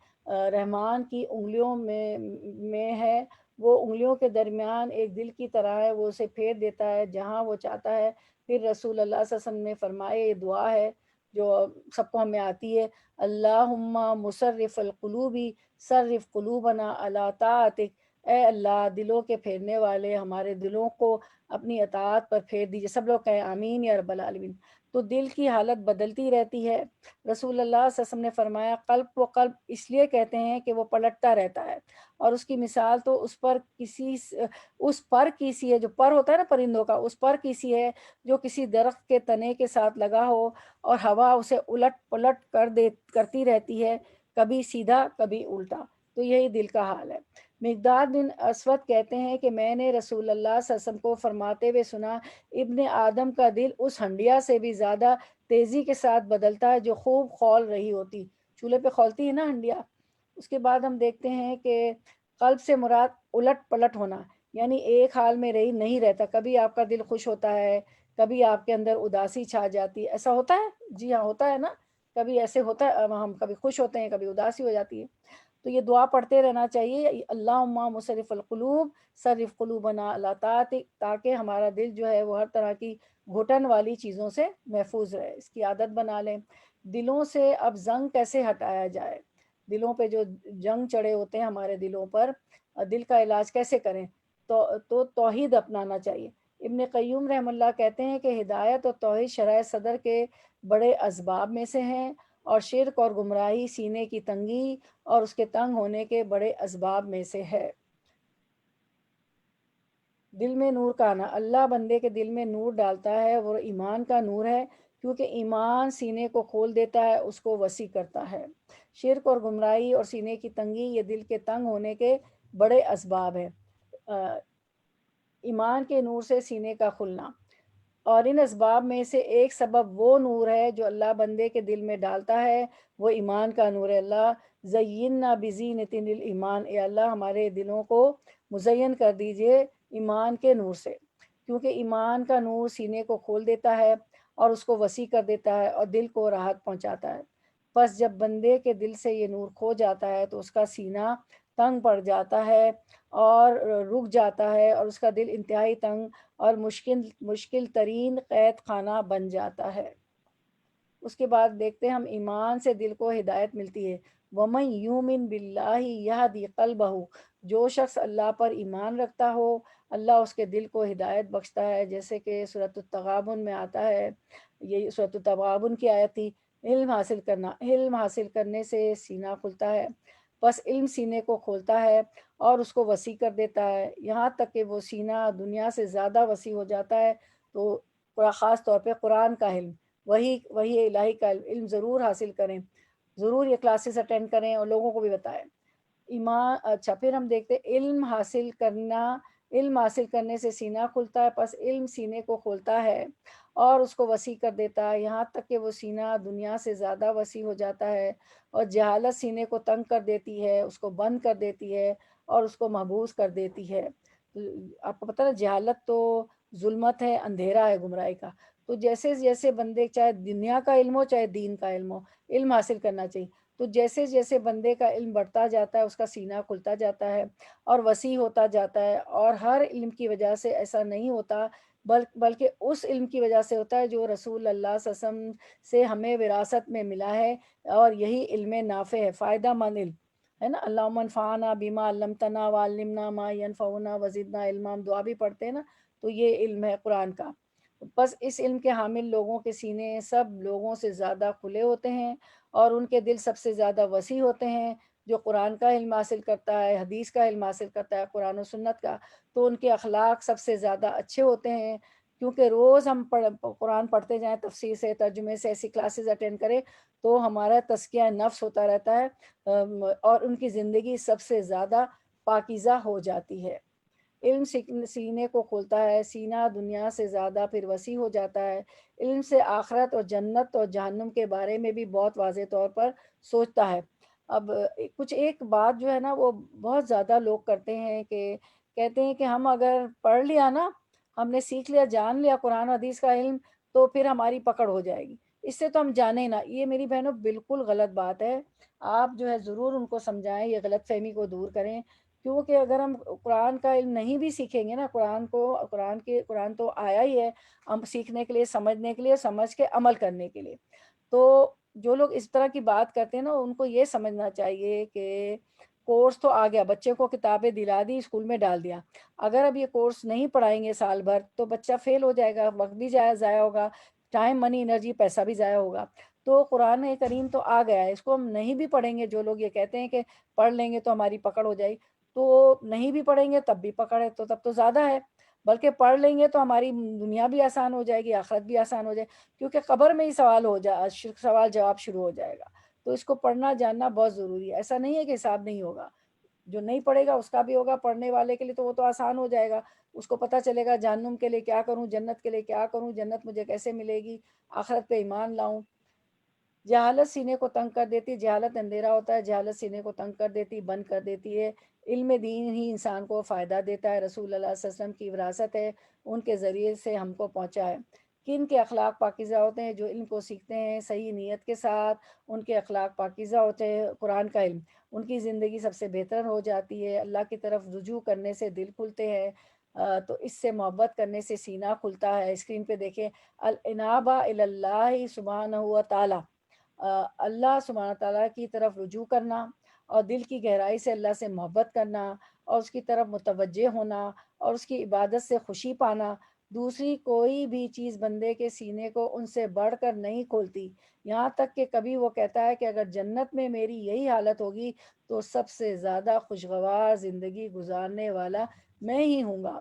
رحمان کی انگلیوں میں ہے، وہ انگلیوں کے درمیان ایک دل کی طرح ہے، وہ اسے پھیر دیتا ہے جہاں وہ چاہتا ہے۔ پھر رسول اللہ صلی اللہ علیہ وسلم نے فرمایا یہ دعا ہے جو سب کو ہمیں آتی ہے، اللہم مصرف القلوب صرف قلوبنا علی طاعتک، اے اللہ دلوں کے پھیرنے والے ہمارے دلوں کو اپنی اطاعت پر پھیر دیجئے۔ سب لوگ کہیں آمین یا رب العالمین۔ تو دل کی حالت بدلتی رہتی ہے۔ رسول اللہ صلی اللہ علیہ وسلم نے فرمایا قلب کو قلب اس لیے کہتے ہیں کہ وہ پلٹتا رہتا ہے، اور اس کی مثال تو اس پر کی سی ہے، جو پر ہوتا ہے نا پرندوں کا، اس پر کی سی ہے جو کسی درخت کے تنے کے ساتھ لگا ہو اور ہوا اسے الٹ پلٹ کرتی رہتی ہے، کبھی سیدھا کبھی الٹا۔ تو یہی دل کا حال ہے۔ مقداد بن اسود کہتے ہیں کہ میں نے رسول اللہ صلی اللہ علیہ وسلم کو فرماتے ہوئے سنا ابن آدم کا دل اس ہنڈیا سے بھی زیادہ تیزی کے ساتھ بدلتا ہے جو خوب کھول رہی ہوتی، چولہے پہ کھولتی ہے نا ہنڈیا۔ اس کے بعد ہم دیکھتے ہیں کہ قلب سے مراد الٹ پلٹ ہونا، یعنی ایک حال میں نہیں رہتا، کبھی آپ کا دل خوش ہوتا ہے، کبھی آپ کے اندر اداسی چھا جاتی ہے، ایسا ہوتا ہے؟ جی ہاں ہوتا ہے نا، کبھی ایسے ہوتا ہے، ہم کبھی خوش ہوتے ہیں کبھی اداسی ہو جاتی ہے۔ تو یہ دعا پڑھتے رہنا چاہیے، اللہم مصرف القلوب صرف قلوبنا علی طاعتک، تاکہ ہمارا دل جو ہے وہ ہر طرح کی گھٹن والی چیزوں سے محفوظ رہے، اس کی عادت بنا لیں۔ دلوں سے اب زنگ کیسے ہٹایا جائے؟ دلوں پہ جو جنگ چڑھے ہوتے ہیں ہمارے دلوں پر، دل کا علاج کیسے کریں؟ تو توحید اپنانا چاہیے۔ ابن قیوم رحم اللہ کہتے ہیں کہ ہدایت اور توحید شرح صدر کے بڑے اسباب میں سے ہیں، اور شرک اور گمراہی سینے کی تنگی اور اس کے تنگ ہونے کے بڑے اسباب میں سے ہے۔ دل میں نور کا آنا، اللہ بندے کے دل میں نور ڈالتا ہے، وہ ایمان کا نور ہے، کیونکہ ایمان سینے کو کھول دیتا ہے، اس کو وسیع کرتا ہے۔ شرک اور گمراہی اور سینے کی تنگی یہ دل کے تنگ ہونے کے بڑے اسباب ہیں۔ ایمان کے نور سے سینے کا کھلنا، اور ان اسباب میں سے ایک سبب وہ نور ہے جو اللہ بندے کے دل میں ڈالتا ہے، وہ ایمان کا نور ہے۔ اللہ زیننا بزینۃ الایمان، اے اللہ ہمارے دلوں کو مزین کر دیجئے ایمان کے نور سے، کیونکہ ایمان کا نور سینے کو کھول دیتا ہے اور اس کو وسیع کر دیتا ہے اور دل کو راحت پہنچاتا ہے۔ بس جب بندے کے دل سے یہ نور کھو جاتا ہے تو اس کا سینہ تنگ پڑ جاتا ہے اور رک جاتا ہے، اور اس کا دل انتہائی تنگ اور مشکل ترین قید خانہ بن جاتا ہے۔ اس کے بعد دیکھتے ہیں ہم ایمان سے دل کو ہدایت ملتی ہے۔ وَمَن یُؤْمِن بِاللَّهِ یَہْدِ قَلْبَهُ، جو شخص اللہ پر ایمان رکھتا ہو اللہ اس کے دل کو ہدایت بخشتا ہے، جیسے کہ سورۃ التغابن میں آتا ہے، یہ سورۃ التغابن کی آیت تھی، علم حاصل کرنا، علم حاصل کرنے سے سینہ کھلتا ہے، بس علم سینے کو کھولتا ہے اور اس کو وسیع کر دیتا ہے، یہاں تک کہ وہ سینہ دنیا سے زیادہ وسیع ہو جاتا ہے۔ تو خاص طور پہ قرآن کا علم، وہی الہی کا علم ضرور حاصل کریں، ضرور یہ کلاسز اٹینڈ کریں اور لوگوں کو بھی بتائیں۔ ایمان، اچھا پھر ہم دیکھتے علم حاصل کرنا، علم حاصل کرنے سے سینہ کھلتا ہے، پس علم سینے کو کھولتا ہے اور اس کو وسیع کر دیتا ہے، یہاں تک کہ وہ سینہ دنیا سے زیادہ وسیع ہو جاتا ہے، اور جہالت سینے کو تنگ کر دیتی ہے، اس کو بند کر دیتی ہے اور اس کو محبوس کر دیتی ہے۔ آپ کو پتہ ہے جہالت تو ظلمت ہے، اندھیرا ہے گمراہی کا۔ تو جیسے جیسے بندے، چاہے دنیا کا علم ہو چاہے دین کا علم ہو، علم حاصل کرنا چاہیے۔ تو جیسے جیسے بندے کا علم بڑھتا جاتا ہے اس کا سینہ کھلتا جاتا ہے اور وسیع ہوتا جاتا ہے، اور ہر علم کی وجہ سے ایسا نہیں ہوتا، بلکہ اس علم کی وجہ سے ہوتا ہے جو رسول اللہ صلی اللہ علیہ وسلم سے ہمیں وراثت میں ملا ہے، اور یہی علم نافع ہے، فائدہ مند علم ہے نا۔ اللہم انفعنا بما علمتنا وعلمنا ما ینفعنا وزدنا علما، ہم دعا بھی پڑھتے ہیں نا، تو یہ علم ہے قرآن کا۔ بس اس علم کے حامل لوگوں کے سینے سب لوگوں سے زیادہ کھلے ہوتے ہیں اور ان کے دل سب سے زیادہ وسیع ہوتے ہیں۔ جو قرآن کا علم حاصل کرتا ہے، حدیث کا علم حاصل کرتا ہے، قرآن و سنت کا، تو ان کے اخلاق سب سے زیادہ اچھے ہوتے ہیں، کیونکہ روز ہم قرآن پڑھتے جائیں، تفسیر سے، ترجمے سے، ایسی کلاسز اٹینڈ کریں تو ہمارا تزکیہ نفس ہوتا رہتا ہے، اور ان کی زندگی سب سے زیادہ پاکیزہ ہو جاتی ہے۔ علم سینے کو کھولتا ہے، سینہ دنیا سے زیادہ پھر وسیع ہو جاتا ہے، علم سے آخرت اور جنت اور جہنم کے بارے میں بھی بہت واضح طور پر سوچتا ہے۔ اب کچھ ایک بات جو ہے نا وہ بہت زیادہ لوگ کرتے ہیں کہ کہتے ہیں کہ ہم اگر پڑھ لیا نا، ہم نے سیکھ لیا، جان لیا قرآن و حدیث کا علم، تو پھر ہماری پکڑ ہو جائے گی، اس سے تو ہم جانیں نہ۔ یہ میری بہنوں بالکل غلط بات ہے، آپ جو ہے ضرور ان کو سمجھائیں، یہ غلط فہمی کو دور کریں، کیونکہ اگر ہم قرآن کا علم نہیں بھی سیکھیں گے نا، قرآن تو آیا ہی ہے ہم سیکھنے کے لیے، سمجھنے کے لیے، سمجھ کے عمل کرنے کے لیے۔ تو جو لوگ اس طرح کی بات کرتے ہیں نا، ان کو یہ سمجھنا چاہیے کہ کورس تو آ گیا، بچے کو کتابیں دلا دی، اسکول میں ڈال دیا، اگر اب یہ کورس نہیں پڑھائیں گے سال بھر تو بچہ فیل ہو جائے گا، وقت بھی ضائع ہوگا، ٹائم، منی، انرجی، پیسہ بھی ضائع ہوگا۔ تو قرآن کریم تو آ گیا ہے، اس کو ہم نہیں بھی پڑھیں گے، جو لوگ یہ کہتے ہیں کہ پڑھ لیں گے تو ہماری پکڑ ہو جائے گی، تو نہیں بھی پڑھیں گے تب بھی پکڑ ہے، تو تب تو زیادہ ہے، بلکہ پڑھ لیں گے تو ہماری دنیا بھی آسان ہو جائے گی، آخرت بھی آسان ہو جائے، کیونکہ قبر میں ہی سوال جواب شروع ہو جائے گا۔ تو اس کو پڑھنا جاننا بہت ضروری ہے، ایسا نہیں ہے کہ حساب نہیں ہوگا، جو نہیں پڑھے گا اس کا بھی ہوگا، پڑھنے والے کے لیے تو وہ تو آسان ہو جائے گا، اس کو پتہ چلے گا جہنم کے لیے کیا کروں، جنت کے لیے کیا کروں، جنت مجھے کیسے ملے گی، آخرت پہ ایمان لاؤں۔ جہالت سینے کو تنگ کر دیتی، جہالت اندھیرا ہوتا ہے، جہالت سینے کو تنگ کر دیتی، بند کر دیتی ہے۔ علم دین ہی انسان کو فائدہ دیتا ہے، رسول اللہ صلی اللہ علیہ وسلم کی وراثت ہے، ان کے ذریعے سے ہم کو پہنچا ہے۔ کن کے اخلاق پاکیزہ ہوتے ہیں؟ جو علم کو سیکھتے ہیں صحیح نیت کے ساتھ، ان کے اخلاق پاکیزہ ہوتے ہیں، قرآن کا علم، ان کی زندگی سب سے بہتر ہو جاتی ہے، اللہ کی طرف رجوع کرنے سے دل کھلتے ہیں، تو اس سے محبت کرنے سے سینہ کھلتا ہے۔ اسکرین پہ دیکھیں، الانابہ الی اللہ سبحانہ و تعالی، اللہ سبحانہ تعالیٰ کی طرف رجوع کرنا اور دل کی گہرائی سے اللہ سے محبت کرنا اور اس کی طرف متوجہ ہونا اور اس کی عبادت سے خوشی پانا، دوسری کوئی بھی چیز بندے کے سینے کو ان سے بڑھ کر نہیں کھولتی، یہاں تک کہ کبھی وہ کہتا ہے کہ اگر جنت میں میری یہی حالت ہوگی تو سب سے زیادہ خوشگوار زندگی گزارنے والا میں ہی ہوں گا۔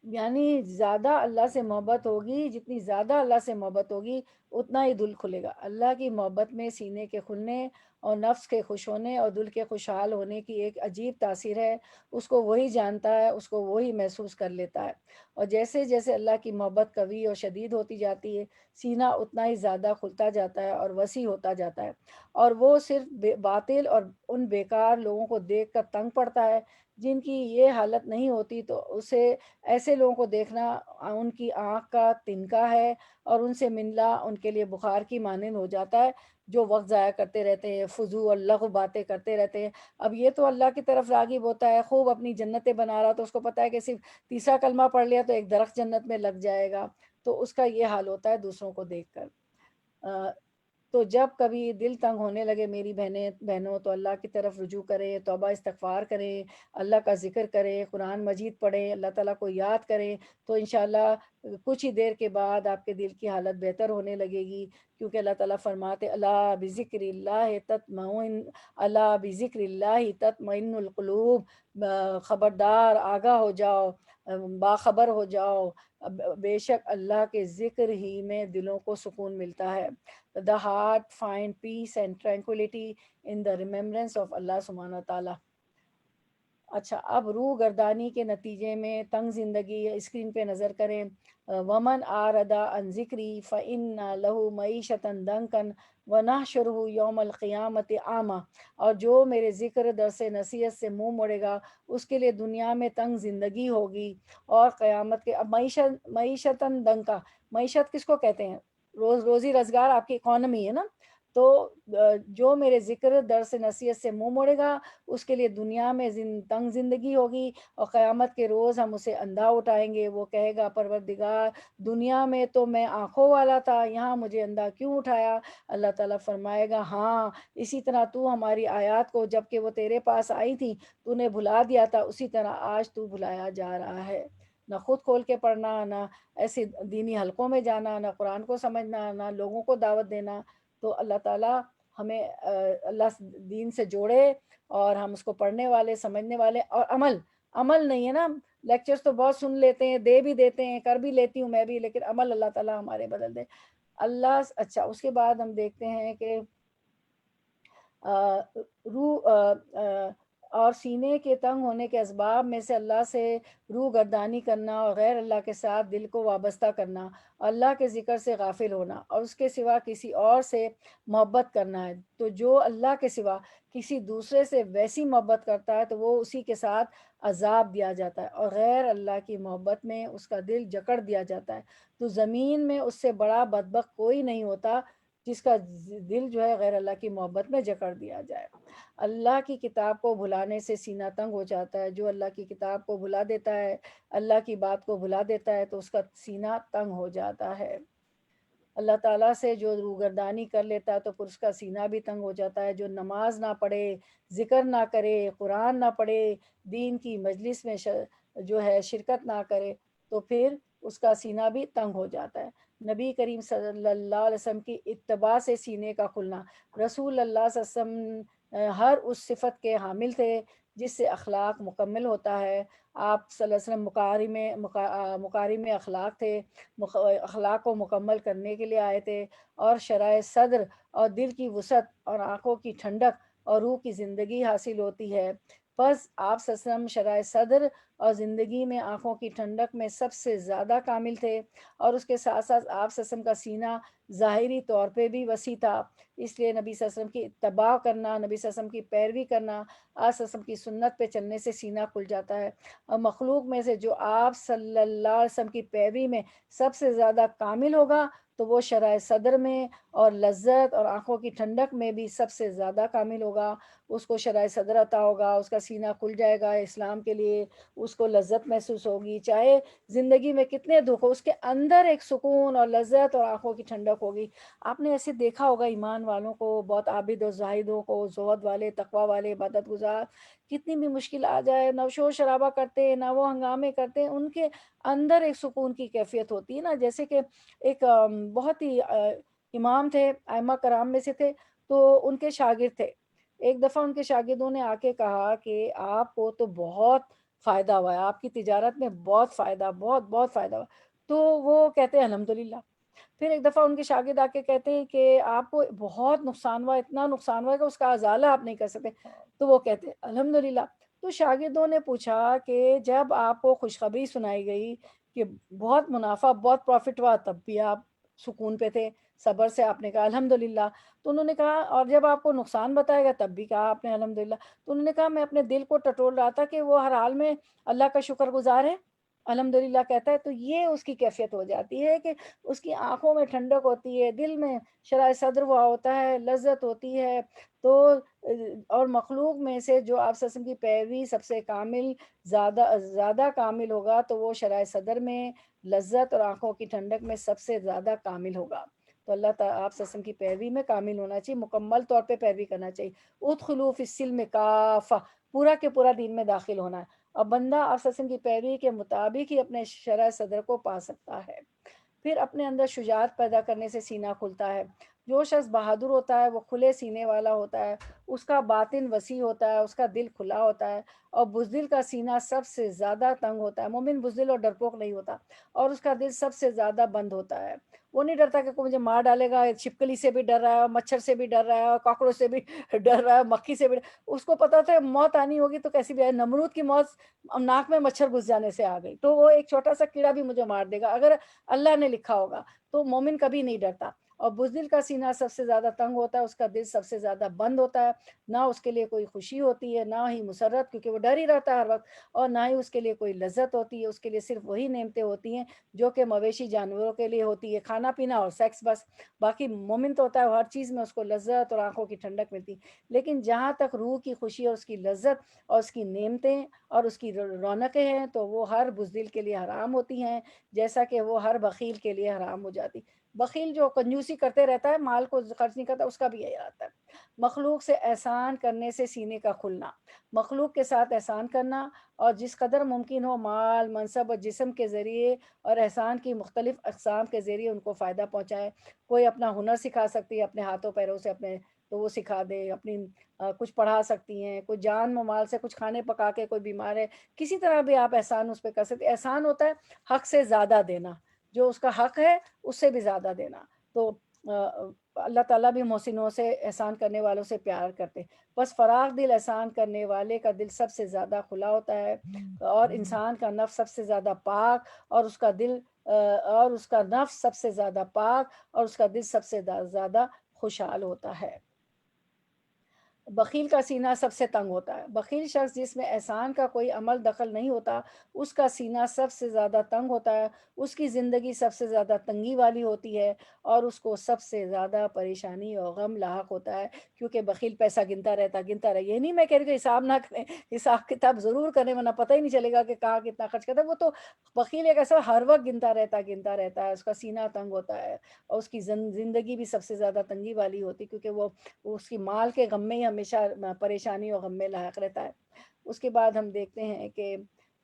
یعنی زیادہ اللہ سے محبت ہوگی، جتنی زیادہ اللہ سے محبت ہوگی اتنا ہی دل کھلے گا۔ اللہ کی محبت میں سینے کے کھلنے اور نفس کے خوش ہونے اور دل کے خوشحال ہونے کی ایک عجیب تاثیر ہے، اس کو وہی جانتا ہے، اس کو وہی محسوس کر لیتا ہے۔ اور جیسے جیسے اللہ کی محبت قوی اور شدید ہوتی جاتی ہے، سینہ اتنا ہی زیادہ کھلتا جاتا ہے اور وسیع ہوتا جاتا ہے، اور وہ صرف باطل اور ان بیکار لوگوں کو دیکھ کر تنگ پڑتا ہے جن کی یہ حالت نہیں ہوتی، تو اسے ایسے لوگوں کو دیکھنا ان کی آنکھ کا تنکا ہے، اور ان سے ملنا ان کے لیے بخار کی مانند ہو جاتا ہے، جو وقت ضائع کرتے رہتے ہیں، فضول اور لغو باتیں کرتے رہتے ہیں۔ اب یہ تو اللہ کی طرف راغب ہوتا ہے، خوب اپنی جنتیں بنا رہا، تو اس کو پتہ ہے کہ صرف تیسرا کلمہ پڑھ لیا تو ایک درخت جنت میں لگ جائے گا، تو اس کا یہ حال ہوتا ہے دوسروں کو دیکھ کر۔ تو جب کبھی دل تنگ ہونے لگے میری بہنوں، تو اللہ کی طرف رجوع کریں، توبہ استغفار کریں، اللہ کا ذکر کریں، قرآن مجید پڑھیں، اللہ تعالیٰ کو یاد کریں، تو انشاءاللہ کچھ ہی دیر کے بعد آپ کے دل کی حالت بہتر ہونے لگے گی، کیونکہ اللہ تعالیٰ فرماتے اللہ بذکر اللہ تطمئن، اللہ بذکر اللہ تطمئن القلوب، خبردار آگاہ ہو جاؤ، باخبر ہو جاؤ، بے شک اللہ کے ذکر ہی میں دلوں کو سکون ملتا ہے۔ The heart find peace and tranquility in the remembrance of Allah سبحانہ تعالیٰ۔ اچھا، اب روح گردانی کے نتیجے میں تنگ زندگی، اسکرین پہ نظر کریں۔ ومن آردا عن ذکری فإن لہ معیشۃ ضنکا ونحشرہ یوم القیامۃ اعمیٰ، اور جو میرے ذکر درس نصیحت سے منہ موڑے گا اس کے لیے دنیا میں تنگ زندگی ہوگی، اور قیامت کے اب معیشت ضنکا، معیشت کس کو کہتے ہیں؟ روزی روزگار، آپ کی اکانومی ہے نا، تو جو میرے ذکر درس نصیحت سے منہ موڑے گا اس کے لیے دنیا میں تنگ زندگی ہوگی، اور قیامت کے روز ہم اسے اندھا اٹھائیں گے، وہ کہے گا پروردگار دنیا میں تو میں آنکھوں والا تھا، یہاں مجھے اندھا کیوں اٹھایا؟ اللہ تعالیٰ فرمائے گا ہاں، اسی طرح تو ہماری آیات کو جب کہ وہ تیرے پاس آئی تھی تو نے بھلا دیا تھا، اسی طرح آج تو بھلایا جا رہا ہے۔ نہ خود کھول کے پڑھنا، نہ ایسے دینی حلقوں میں جانا، نہ قرآن کو سمجھنا، نہ لوگوں کو دعوت دینا۔ تو اللہ تعالیٰ ہمیں اللہ دین سے جوڑے، اور ہم اس کو پڑھنے والے، سمجھنے والے، اور عمل نہیں ہے نا، لیکچرز تو بہت سن لیتے ہیں، دے بھی دیتے ہیں، کر بھی لیتی ہوں میں بھی، لیکن عمل اللہ تعالیٰ ہمارے بدل دے اللہ۔ اچھا، اس کے بعد ہم دیکھتے ہیں کہ روح اور سینے کے تنگ ہونے کے اسباب میں سے اللہ سے روح گردانی کرنا، اور غیر اللہ کے ساتھ دل کو وابستہ کرنا، اللہ کے ذکر سے غافل ہونا، اور اس کے سوا کسی اور سے محبت کرنا ہے۔ تو جو اللہ کے سوا کسی دوسرے سے ویسی محبت کرتا ہے تو وہ اسی کے ساتھ عذاب دیا جاتا ہے، اور غیر اللہ کی محبت میں اس کا دل جکڑ دیا جاتا ہے۔ تو زمین میں اس سے بڑا بدبخت کوئی نہیں ہوتا جس کا دل جو ہے غیر اللہ کی محبت میں جکڑ دیا جائے۔ اللہ کی کتاب کو بھلانے سے سینہ تنگ ہو جاتا ہے، جو اللہ کی کتاب کو بھلا دیتا ہے، اللہ کی بات کو بھلا دیتا ہے، تو اس کا سینہ تنگ ہو جاتا ہے۔ اللہ تعالیٰ سے جو روگردانی کر لیتا ہے تو پھر اس کا سینہ بھی تنگ ہو جاتا ہے۔ جو نماز نہ پڑھے، ذکر نہ کرے، قرآن نہ پڑھے، دین کی مجلس میں جو ہے شرکت نہ کرے، تو پھر اس کا سینہ بھی تنگ ہو جاتا ہے۔ نبی کریم صلی اللہ علیہ وسلم کی اتباع سے سینے کا کھلنا۔ رسول اللہ صلی اللہ علیہ وسلم ہر اس صفت کے حامل تھے جس سے اخلاق مکمل ہوتا ہے۔ آپ صلی اللہ علیہ وسلم مکارم اخلاق تھے، اخلاق کو مکمل کرنے کے لیے آئے تھے، اور شرح صدر اور دل کی وسعت اور آنکھوں کی ٹھنڈک اور روح کی زندگی حاصل ہوتی ہے۔ بس آپ صلی اللہ علیہ وسلم شرح صدر اور زندگی میں آنکھوں کی ٹھنڈک میں سب سے زیادہ کامل تھے، اور اس کے ساتھ ساتھ آپ صلی اللہ علیہ وسلم کا سینہ ظاہری طور پہ بھی وسیع تھا، اس لیے نبی صلی اللہ علیہ وسلم کی اتباع کرنا، نبی صلی اللہ علیہ وسلم کی پیروی کرنا، آپ صلی اللہ علیہ وسلم کی سنت پہ چلنے سے سینہ کھل جاتا ہے۔ اور مخلوق میں سے جو آپ صلی اللہ علیہ وسلم کی پیروی میں سب سے زیادہ کامل ہوگا تو وہ شرح صدر میں اور لذت اور آنکھوں کی ٹھنڈک میں بھی سب سے زیادہ کامل ہوگا۔ اس کو شرح صدر عطا ہوگا، اس کا سینہ کھل جائے گا اسلام کے لیے، اس کو لذت محسوس ہوگی، چاہے زندگی میں کتنے دکھ ہو اس کے اندر ایک سکون اور لذت اور آنکھوں کی ٹھنڈک ہوگی۔ آپ نے ایسے دیکھا ہوگا ایمان والوں کو، بہت عابد و زاہدوں کو، زہد والے، تقوی والے، عبادت گزار، کتنی بھی مشکل آ جائے نہ وہ شور شرابہ کرتے نہ وہ ہنگامے کرتے، ان کے اندر ایک سکون کی کیفیت ہوتی ہے نا، جیسے کہ ایک بہت ہی امام تھے، ائمہ کرام میں سے تھے، تو ان کے شاگرد تھے۔ ایک دفعہ ان کے شاگردوں نے آ کے کہا کہ آپ کو تو بہت فائدہ ہوا ہے، آپ کی تجارت میں بہت فائدہ، بہت بہت فائدہ ہوا۔ تو وہ کہتے ہیں الحمدللہ۔ پھر ایک دفعہ ان کے شاگرد آ کے کہتے ہیں کہ آپ کو بہت نقصان ہوا، اتنا نقصان ہوا کہ اس کا ازالہ آپ نہیں کر سکتے، تو وہ کہتے ہیں الحمدللہ۔ تو شاگردوں نے پوچھا کہ جب آپ کو خوشخبری سنائی گئی کہ بہت منافع، بہت پروفٹ ہوا، تب بھی آپ سکون پہ تھے، صبر سے آپ نے کہا الحمدللہ۔ تو انہوں نے کہا اور جب آپ کو نقصان بتایا گیا تب بھی کہا آپ نے الحمدللہ۔ تو انہوں نے کہا میں اپنے دل کو ٹٹول رہا تھا کہ وہ ہر حال میں اللہ کا شکر گزار ہے، الحمدللہ کہتا ہے۔ تو یہ اس کی کیفیت ہو جاتی ہے کہ اس کی آنکھوں میں ٹھنڈک ہوتی ہے، دل میں شرح صدر ہوا ہوتا ہے، لذت ہوتی ہے۔ تو اور مخلوق میں سے جو آپ صلی اللہ علیہ وسلم کی پیروی سب سے کامل، زیادہ زیادہ کامل ہوگا تو وہ شرح صدر میں لذت اور آنکھوں کی ٹھنڈک میں سب سے زیادہ کامل ہوگا۔ تو اللہ تعالیٰ آپ صلی اللہ علیہ وسلم کی پیروی میں کامل ہونا چاہیے، مکمل طور پہ پیروی کرنا چاہیے۔ ادخلوا فی السلم کافہ، پورا کے پورا دین میں داخل ہونا ہے۔ اور بندہ آپ صلی اللہ علیہ وسلم کی پیروی کے مطابق ہی اپنے شرح صدر کو پا سکتا ہے۔ پھر اپنے اندر شجاعت پیدا کرنے سے سینہ کھلتا ہے۔ جو شخص بہادر ہوتا ہے وہ کھلے سینے والا ہوتا ہے، اس کا باطن وسیع ہوتا ہے، اس کا دل کھلا ہوتا ہے، اور بزدل کا سینہ سب سے زیادہ تنگ ہوتا ہے۔ مومن بزدل اور ڈرپوک نہیں ہوتا، اور اس کا دل سب سے زیادہ بند ہوتا ہے۔ وہ نہیں ڈرتا کہ کوئی مجھے مار ڈالے گا، چھپکلی سے بھی ڈر رہا ہے، مچھر سے بھی ڈر رہا ہے، کاکروچ سے بھی ڈر رہا ہے، مکھی سے بھی اس کو پتا تھا موت آنی ہوگی تو کیسی بھی آئے۔ نمرود کی موت ناک میں مچھر گھس جانے سے آ گئی، تو وہ ایک چھوٹا سا کیڑا بھی مجھے مار دے گا اگر اللہ نے لکھا ہوگا۔ تو مومن کبھی نہیں ڈرتا۔ اور بزدل کا سینہ سب سے زیادہ تنگ ہوتا ہے، اس کا دل سب سے زیادہ بند ہوتا ہے، نہ اس کے لیے کوئی خوشی ہوتی ہے، نہ ہی مسرت، کیونکہ وہ ڈر ہی رہتا ہے ہر وقت، اور نہ ہی اس کے لیے کوئی لذت ہوتی ہے۔ اس کے لیے صرف وہی نعمتیں ہوتی ہیں جو کہ مویشی جانوروں کے لیے ہوتی ہے، کھانا پینا اور سیکس بس۔ باقی مومن تو ہوتا ہے ہر چیز میں اس کو لذت اور آنکھوں کی ٹھنڈک ملتی۔ لیکن جہاں تک روح کی خوشی اور اس کی لذت اور اس کی نعمتیں اور اس کی رونقیں ہیں تو وہ ہر بزدل کے لیے حرام ہوتی ہیں، جیسا کہ وہ ہر بخیل کے لیے حرام ہو جاتی۔ بخیل جو کنجوسی کرتے رہتا ہے، مال کو خرچ نہیں کرتا، اس کا بھی یہی آتا ہے۔ مخلوق سے احسان کرنے سے سینے کا کھلنا، مخلوق کے ساتھ احسان کرنا اور جس قدر ممکن ہو مال، منصب اور جسم کے ذریعے اور احسان کی مختلف اقسام کے ذریعے ان کو فائدہ پہنچائے۔ کوئی اپنا ہنر سکھا سکتی ہے اپنے ہاتھوں پیروں سے، اپنے تو وہ سکھا دے، اپنی کچھ پڑھا سکتی ہیں، کوئی جان و مال سے کچھ کھانے پکا کے، کوئی بیمار ہے کسی طرح بھی آپ احسان اس پہ کر سکتے۔ احسان ہوتا ہے حق سے زیادہ دینا، جو اس کا حق ہے اس سے بھی زیادہ دینا۔ تو اللہ تعالیٰ بھی محسنوں سے، احسان کرنے والوں سے پیار کرتے۔ بس فراغ دل احسان کرنے والے کا دل سب سے زیادہ کھلا ہوتا ہے، اور انسان کا نفس سب سے زیادہ پاک، اور اس کا دل اور اس کا نفس سب سے زیادہ پاک، اور اس کا دل سب سے زیادہ خوشحال ہوتا ہے۔ بخیل کا سینہ سب سے تنگ ہوتا ہے۔ بخیل شخص جس میں احسان کا کوئی عمل دخل نہیں ہوتا، اس کا سینہ سب سے زیادہ تنگ ہوتا ہے، اس کی زندگی سب سے زیادہ تنگی والی ہوتی ہے، اور اس کو سب سے زیادہ پریشانی اور غم لاحق ہوتا ہے، کیونکہ بخیل پیسہ گنتا رہے۔ یہ نہیں میں کہہ رہی کہ حساب نہ کریں، حساب کتاب ضرور کریں ورنہ پتہ ہی نہیں چلے گا کہ کہاں کتنا خرچ کرتا ہے۔ وہ تو بخیل ایک ایسا ہر وقت گنتا رہتا ہے، اس کا سینہ تنگ ہوتا ہے، اور اس کی زندگی بھی سب سے زیادہ تنگی والی ہوتی، کیونکہ وہ اس کی مال کے غم میں ہی ہمیشہ پریشانی اور غم میں لاحق رہتا ہے۔ اس کے بعد ہم دیکھتے ہیں کہ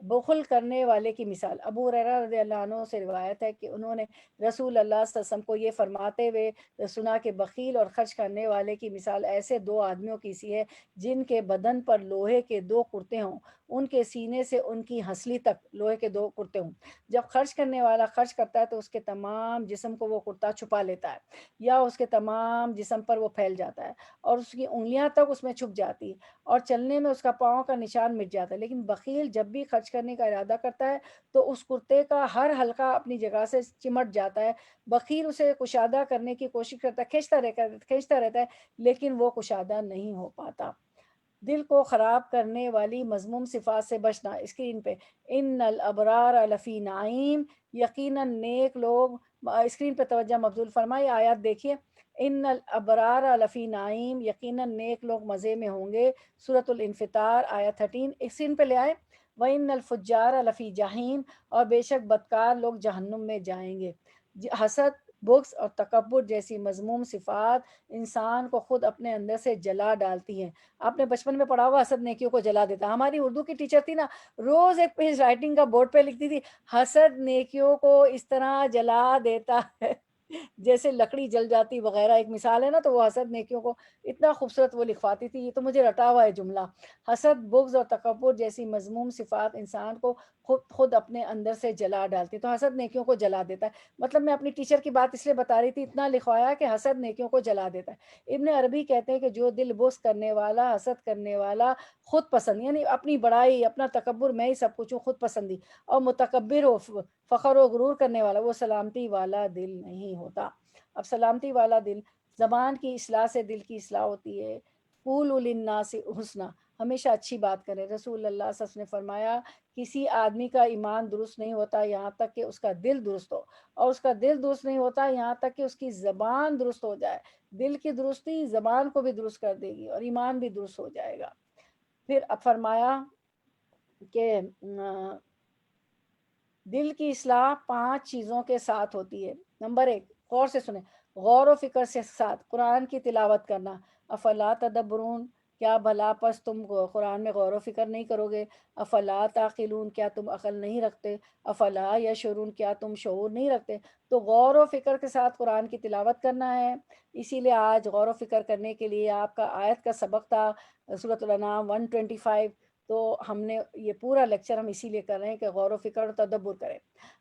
بخل کرنے والے کی مثال۔ ابو ہریرہ رضی اللہ عنہ سے روایت ہے کہ انہوں نے رسول اللہ صلی اللہ علیہ وسلم کو یہ فرماتے ہوئے سنا کہ بخیل اور خرچ کرنے والے کی مثال ایسے دو آدمیوں کی سی ہے جن کے بدن پر لوہے کے دو کرتے ہوں، ان کے سینے سے ان کی ہنسلی تک لوہے کے دو کرتے ہوں۔ جب خرچ کرنے والا خرچ کرتا ہے تو اس کے تمام جسم کو وہ کرتا چھپا لیتا ہے، یا اس کے تمام جسم پر وہ پھیل جاتا ہے، اور اس کی انگلیاں تک اس میں چھپ جاتی ہے، اور چلنے میں اس کا پاؤں کا نشان مٹ جاتا ہے۔ لیکن بخیل جب بھی خرچ کرنے کا ارادہ کرتا ہے تو اس کرتے کا ہر حلقہ اپنی جگہ سے چمٹ جاتا ہے۔ بخیل اسے کشادہ کرنے کی کوشش کرتا ہے، کھینچتا رہتا ہے، لیکن وہ کشادہ نہیں ہو پاتا۔ دل کو خراب کرنے والی مذموم صفات سے بچنا۔ اسکرین پہ ان الابرار لفی نعیم، یقیناً نیک لوگ، اسکرین پہ توجہ مبذول فرمائے، آیات دیکھیے۔ ان الابرار لفی نعیم، یقیناً نیک لوگ مزے میں ہوں گے، سورۃ الانفطار آیت 13 اسکرین پہ لے آئے۔ وَإِنَّ الْفُجَّارَ لَفِي جَحِيمٍ، اور بے شک بدکار لوگ جہنم میں جائیں گے۔ حسد بغض اور تکبر جیسی مذموم صفات انسان کو خود اپنے اندر سے جلا ڈالتی ہیں۔ آپ نے بچپن میں پڑھا ہوگا حسد نیکیوں کو جلا دیتا ہے۔ ہماری اردو کی ٹیچر تھی نا، روز ایک پیج رائٹنگ کا بورڈ پہ لکھتی تھی، حسد نیکیوں کو اس طرح جلا دیتا ہے جیسے لکڑی جل جاتی وغیرہ، ایک مثال ہے نا، تو وہ حسد نیکیوں کو اتنا خوبصورت وہ لکھواتی تھی۔ یہ تو مجھے رٹا ہوا ہے جملہ۔ حسد، بغض اور تکبر جیسی مذموم صفات انسان کو خود اپنے اندر سے جلا ڈالتی، تو حسد نیکیوں کو جلا دیتا ہے۔ مطلب میں اپنی ٹیچر کی بات اس لیے بتا رہی تھی، اتنا لکھوایا کہ حسد نیکیوں کو جلا دیتا ہے۔ ابن عربی کہتے ہیں کہ جو دل بغض کرنے والا، حسد کرنے والا، خود پسند یعنی اپنی بڑائی، اپنا تکبر، میں ہی سب کچھ ہوں، خود پسندی اور متکبر ہو، فخر و غرور کرنے والا، وہ سلامتی والا دل نہیں ہوتا۔ اب سلامتی والا دل، زبان کی اصلاح سے دل کی اصلاح ہوتی ہے۔ قولوا للناس حسنا، ہمیشہ اچھی بات کریں۔ رسول اللہ صلی اللہ علیہ وسلم نے فرمایا کسی آدمی کا ایمان درست نہیں ہوتا یہاں تک کہ اس کا دل درست ہو، اور اس کا دل درست نہیں ہوتا یہاں تک کہ اس کی زبان درست ہو جائے۔ دل کی درستی زبان کو بھی درست کر دے گی اور ایمان بھی درست ہو جائے گا۔ پھر اب فرمایا کہ دل کی اصلاح 5 چیزوں کے ساتھ ہوتی ہے۔ نمبر 1، غور سے سنیں، غور و فکر سے ساتھ قرآن کی تلاوت کرنا۔ افلا تدبرون، کیا بھلا پس تم قرآن میں غور و فکر نہیں کرو گے؟ افلا تعقلون، کیا تم عقل نہیں رکھتے؟ افلا یشعرون، کیا تم شعور نہیں رکھتے؟ تو غور و فکر کے ساتھ قرآن کی تلاوت کرنا ہے۔ اسی لیے آج غور و فکر کرنے کے لیے آپ کا آیت کا سبق تھا سورۃ الانعام 125۔ تو ہم نے یہ پورا لیکچر ہم اسی لیے کر رہے ہیں کہ غور و فکر اور تدبر کریں۔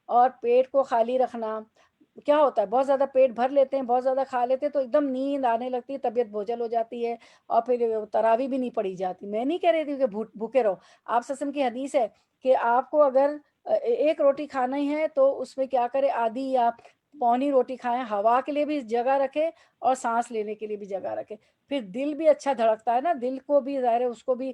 اور پیٹ کو خالی رکھنا، کیا ہوتا ہے بہت زیادہ پیٹ بھر لیتے ہیں، بہت زیادہ کھا لیتے ہیں تو ایک دم نیند آنے لگتی ہے، طبیعت بوجھل ہو جاتی ہے، اور پھر تراویح بھی نہیں پڑھی جاتی۔ میں نہیں کہہ رہی تھی کہ بھوکے رہو، آپ صلی اللہ علیہ وسلم کی حدیث ہے کہ آپ کو اگر ایک روٹی کھانا ہی ہے تو اس میں کیا کرے، آدھی یا پونی روٹی کھائیں، ہوا کے لیے بھی جگہ رکھے اور سانس لینے کے لیے بھی جگہ رکھے۔ پھر دل بھی اچھا دھڑکتا ہے نا، دل کو بھی ظاہر ہے اس کو بھی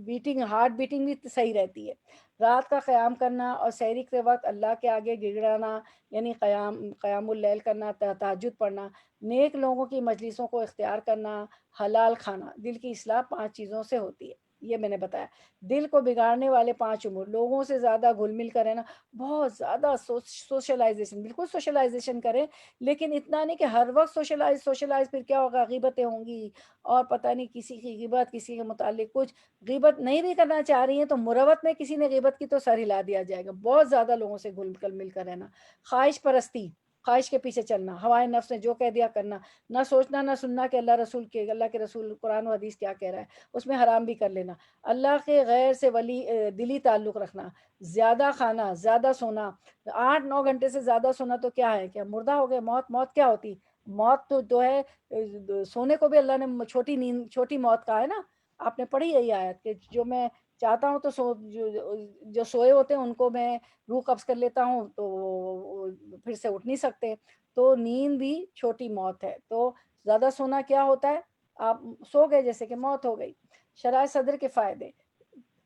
بیٹنگ، ہارٹ بیٹنگ بھی صحیح رہتی ہے۔ رات کا قیام کرنا اور سحری کے وقت اللہ کے آگے گڑگڑانا، یعنی قیام اللیل کرنا، تہجد پڑھنا، نیک لوگوں کی مجلسوں کو اختیار کرنا، حلال کھانا، دل کی اصلاح 5 چیزوں سے ہوتی ہے۔ یہ میں نے بتایا۔ دل کو بگاڑنے والے 5 امور، لوگوں سے زیادہ گھل مل کر رہنا، بہت زیادہ سوشلائزیشن، بالکل سوشلائزیشن کریں، لیکن اتنا نہیں کہ ہر وقت سوشلائز پھر کیا ہوگا، غیبتیں ہوں گی، اور پتہ نہیں کسی کی غیبت، کسی کے متعلق کچھ، غیبت نہیں بھی کرنا چاہ رہی ہیں تو مروت میں کسی نے غیبت کی تو سر ہلا دیا جائے گا۔ بہت زیادہ لوگوں سے گھل مل کر رہنا، خواہش پرستی، خواہش کے پیچھے چلنا، ہوائے نفس نے جو کہہ دیا کرنا، نہ سوچنا نہ سننا کہ اللہ کے رسول قرآن و حدیث کیا کہہ رہا ہے، اس میں حرام بھی کر لینا، اللہ کے غیر سے دلی تعلق رکھنا، زیادہ کھانا، زیادہ سونا، 8-9 گھنٹے سے زیادہ سونا تو کیا ہے، کیا مردہ ہو گئے؟ موت کیا ہوتی؟ موت تو جو ہے، سونے کو بھی اللہ نے چھوٹی نیند، چھوٹی موت کہا ہے نا۔ آپ نے پڑھی ہے یہ آیت کہ جو میں چاہتا ہوں تو جو سوئے ہوتے ہیں ان کو میں روح قبض کر لیتا ہوں تو وہ پھر سے اٹھ نہیں سکتے، تو نیند بھی چھوٹی موت ہے۔ تو زیادہ سونا کیا ہوتا ہے، آپ سو گئے جیسے کہ موت ہو گئی۔ شرح صدر کے فائدے،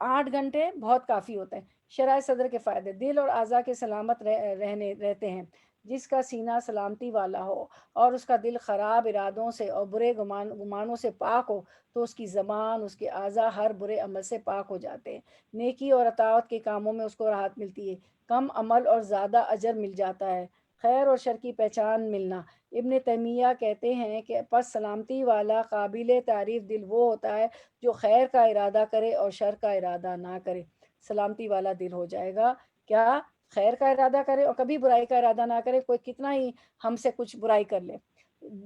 8 گھنٹے بہت کافی ہوتے ہیں۔ شرح صدر کے فائدے، دل اور اعضاء کے سلامت رہتے ہیں۔ جس کا سینہ سلامتی والا ہو اور اس کا دل خراب ارادوں سے اور برے گمانوں سے پاک ہو تو اس کی زبان، اس کے اعضاء ہر برے عمل سے پاک ہو جاتے ہیں۔ نیکی اور اطاعت کے کاموں میں اس کو راحت ملتی ہے، کم عمل اور زیادہ اجر مل جاتا ہے۔ خیر اور شر کی پہچان ملنا، ابن تیمیہ کہتے ہیں کہ پس سلامتی والا قابل تعریف دل وہ ہوتا ہے جو خیر کا ارادہ کرے اور شر کا ارادہ نہ کرے۔ سلامتی والا دل ہو جائے گا کیا، خیر کا ارادہ کرے اور کبھی برائی کا ارادہ نہ کرے، کوئی کتنا ہی ہم سے کچھ برائی کر لے۔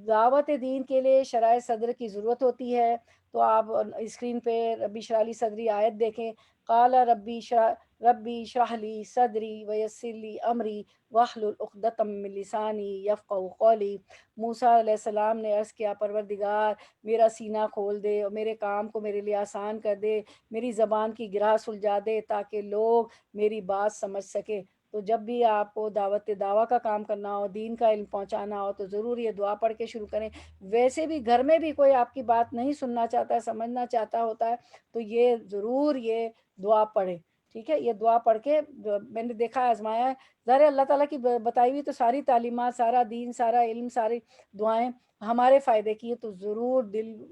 دعوت دین کے لیے شرح صدر کی ضرورت ہوتی ہے، تو آپ اسکرین پہ ربی اشرح لی صدری آیت دیکھیں، قال ربی اشرح لی صدری ویسر لی امری واحلل عقدۃ من لسانی یفقہوا قولی۔ موسیٰ علیہ السلام نے عرض کیا پروردگار میرا سینہ کھول دے اور میرے کام کو میرے لیے آسان کر دے، میری زبان کی گرہ سلجھا دے تاکہ لوگ میری بات سمجھ سکے۔ تو جب بھی آپ کو دعویٰ کا کام کرنا ہو، دین کا علم پہنچانا ہو، تو ضرور یہ دعا پڑھ کے شروع کریں۔ ویسے بھی گھر میں بھی کوئی آپ کی بات نہیں سننا چاہتا ہے، سمجھنا چاہتا ہوتا ہے تو یہ ضرور یہ دعا پڑھے، ٹھیک ہے؟ یہ دعا پڑھ کے میں نے دیکھا ہے، آزمایا ہے، ظاہر ہے اللہ تعالیٰ کی بتائی ہوئی تو ساری تعلیمات، سارا دین، سارا علم، ساری دعائیں ہمارے فائدے کی ہے، تو ضرور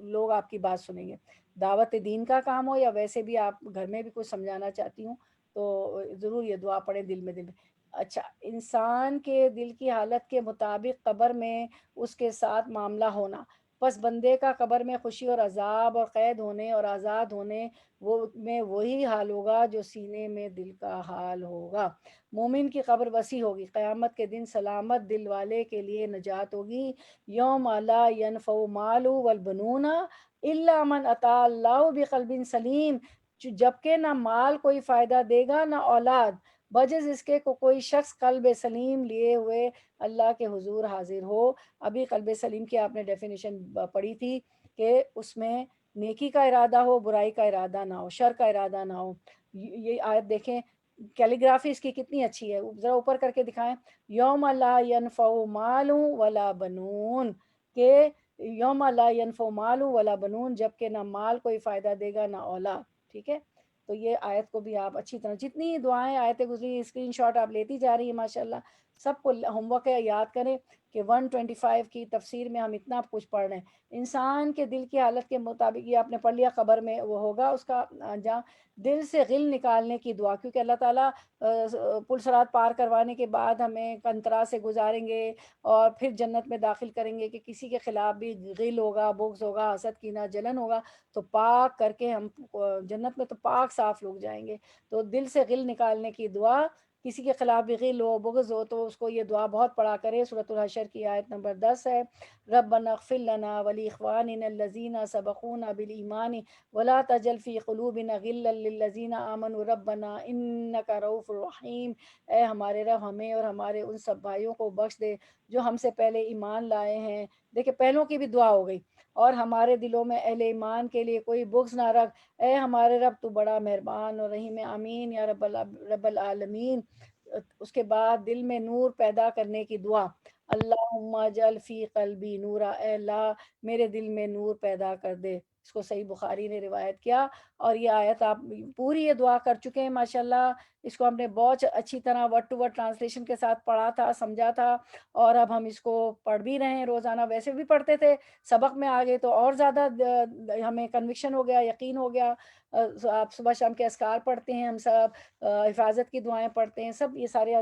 لوگ آپ کی بات سنیں گے۔ دعوت دین کا کام ہو یا ویسے بھی آپ گھر میں بھی کچھ سمجھانا چاہتی ہوں تو ضرور یہ دعا پڑھیں دل میں۔ اچھا، انسان کے دل کی حالت کے مطابق قبر میں اس کے ساتھ معاملہ ہونا، پس بندے کا قبر میں خوشی اور عذاب اور قید ہونے اور آزاد ہونے وہی حال ہوگا جو سینے میں دل کا حال ہوگا۔ مومن کی قبر وسیع ہوگی، قیامت کے دن سلامت دل والے کے لیے نجات ہوگی۔ یوم لا ینفع مال والبنون الا من اتی اللہ بقلب سلیم، جبکہ نہ مال کوئی فائدہ دے گا نہ اولاد، بجز اس کے کو کوئی شخص قلب سلیم لیے ہوئے اللہ کے حضور حاضر ہو۔ ابھی قلب سلیم کی آپ نے ڈیفینیشن پڑھی تھی کہ اس میں نیکی کا ارادہ ہو، برائی کا ارادہ نہ ہو، شر کا ارادہ نہ ہو۔ یہ آیت دیکھیں، کیلیگرافی اس کی کتنی اچھی ہے، ذرا اوپر کر کے دکھائیں۔ یوم لا ینفع مال ولا بنون، کہ یوم لا ینفع مال ولا بنون، جبکہ نہ مال کوئی فائدہ دے گا نہ اولاد، ٹھیک ہے۔ تو یہ آیت کو بھی آپ اچھی طرح، جتنی دعائیں آیتیں گزری اسکرین شاٹ آپ لیتی جا رہی ہیں ماشاءاللہ، سب کو ہوم ورک ہے، یاد کریں کہ 125 کی تفسیر میں ہم اتنا کچھ پڑھ رہے ہیں۔ انسان کے دل کی حالت کے مطابق، یہ آپ نے پڑھ لیا، قبر میں وہ ہوگا اس کا انجام، دل سے غل نکالنے کی دعا، کیونکہ اللہ تعالیٰ پل صراط پار کروانے کے بعد ہمیں کنترا سے گزاریں گے اور پھر جنت میں داخل کریں گے، کہ کسی کے خلاف بھی غل ہوگا، بغض ہوگا، حسد کینہ جلن ہوگا تو پاک کر کے ہم جنت میں تو پاک صاف لوگ جائیں گے۔ تو دل سے غل نکالنے کی دعا، کسی کے خلاف بھی غل ہو، بغض ہو، تو اس کو یہ دعا بہت پڑھا کرے۔ سورۃ الحشر کی آیت نمبر 10 ہے، ربنا اغفر لنا ولاخواننا الذین سبقونا بالایمان ولا تجعل فی قلوبنا غلا للذین آمنوا ربنا انک رؤوف رحیم۔ اے ہمارے رب، ہمیں اور ہمارے ان سب بھائیوں کو بخش دے جو ہم سے پہلے ایمان لائے ہیں۔ دیکھیں پہلوں کی بھی دعا ہو گئی، اور ہمارے دلوں میں اہل ایمان کے لیے کوئی بغض نہ رکھ، اے ہمارے رب تو بڑا مہربان اور رحیم ہے، آمین یا رب العالمین۔ اس کے بعد دل میں نور پیدا کرنے کی دعا، اللہم اجعل فی قلبی نورا، اے اللہ میرے دل میں نور پیدا کر دے۔ اس کو صحیح بخاری نے روایت کیا، اور یہ آیت آپ پوری یہ دعا کر چکے ہیں ماشاءاللہ۔ اس کو ہم نے بہت اچھی طرح ورڈ ٹو ورڈ ٹرانسلیشن کے ساتھ پڑھا تھا، سمجھا تھا، اور اب ہم اس کو پڑھ بھی رہے ہیں روزانہ، ویسے بھی پڑھتے تھے، سبق میں آگے تو اور زیادہ ہمیں کنوکشن ہو گیا، یقین ہو گیا۔ آپ صبح شام کے اذکار پڑھتے ہیں ہم سب، حفاظت کی دعائیں پڑھتے ہیں سب، یہ سارے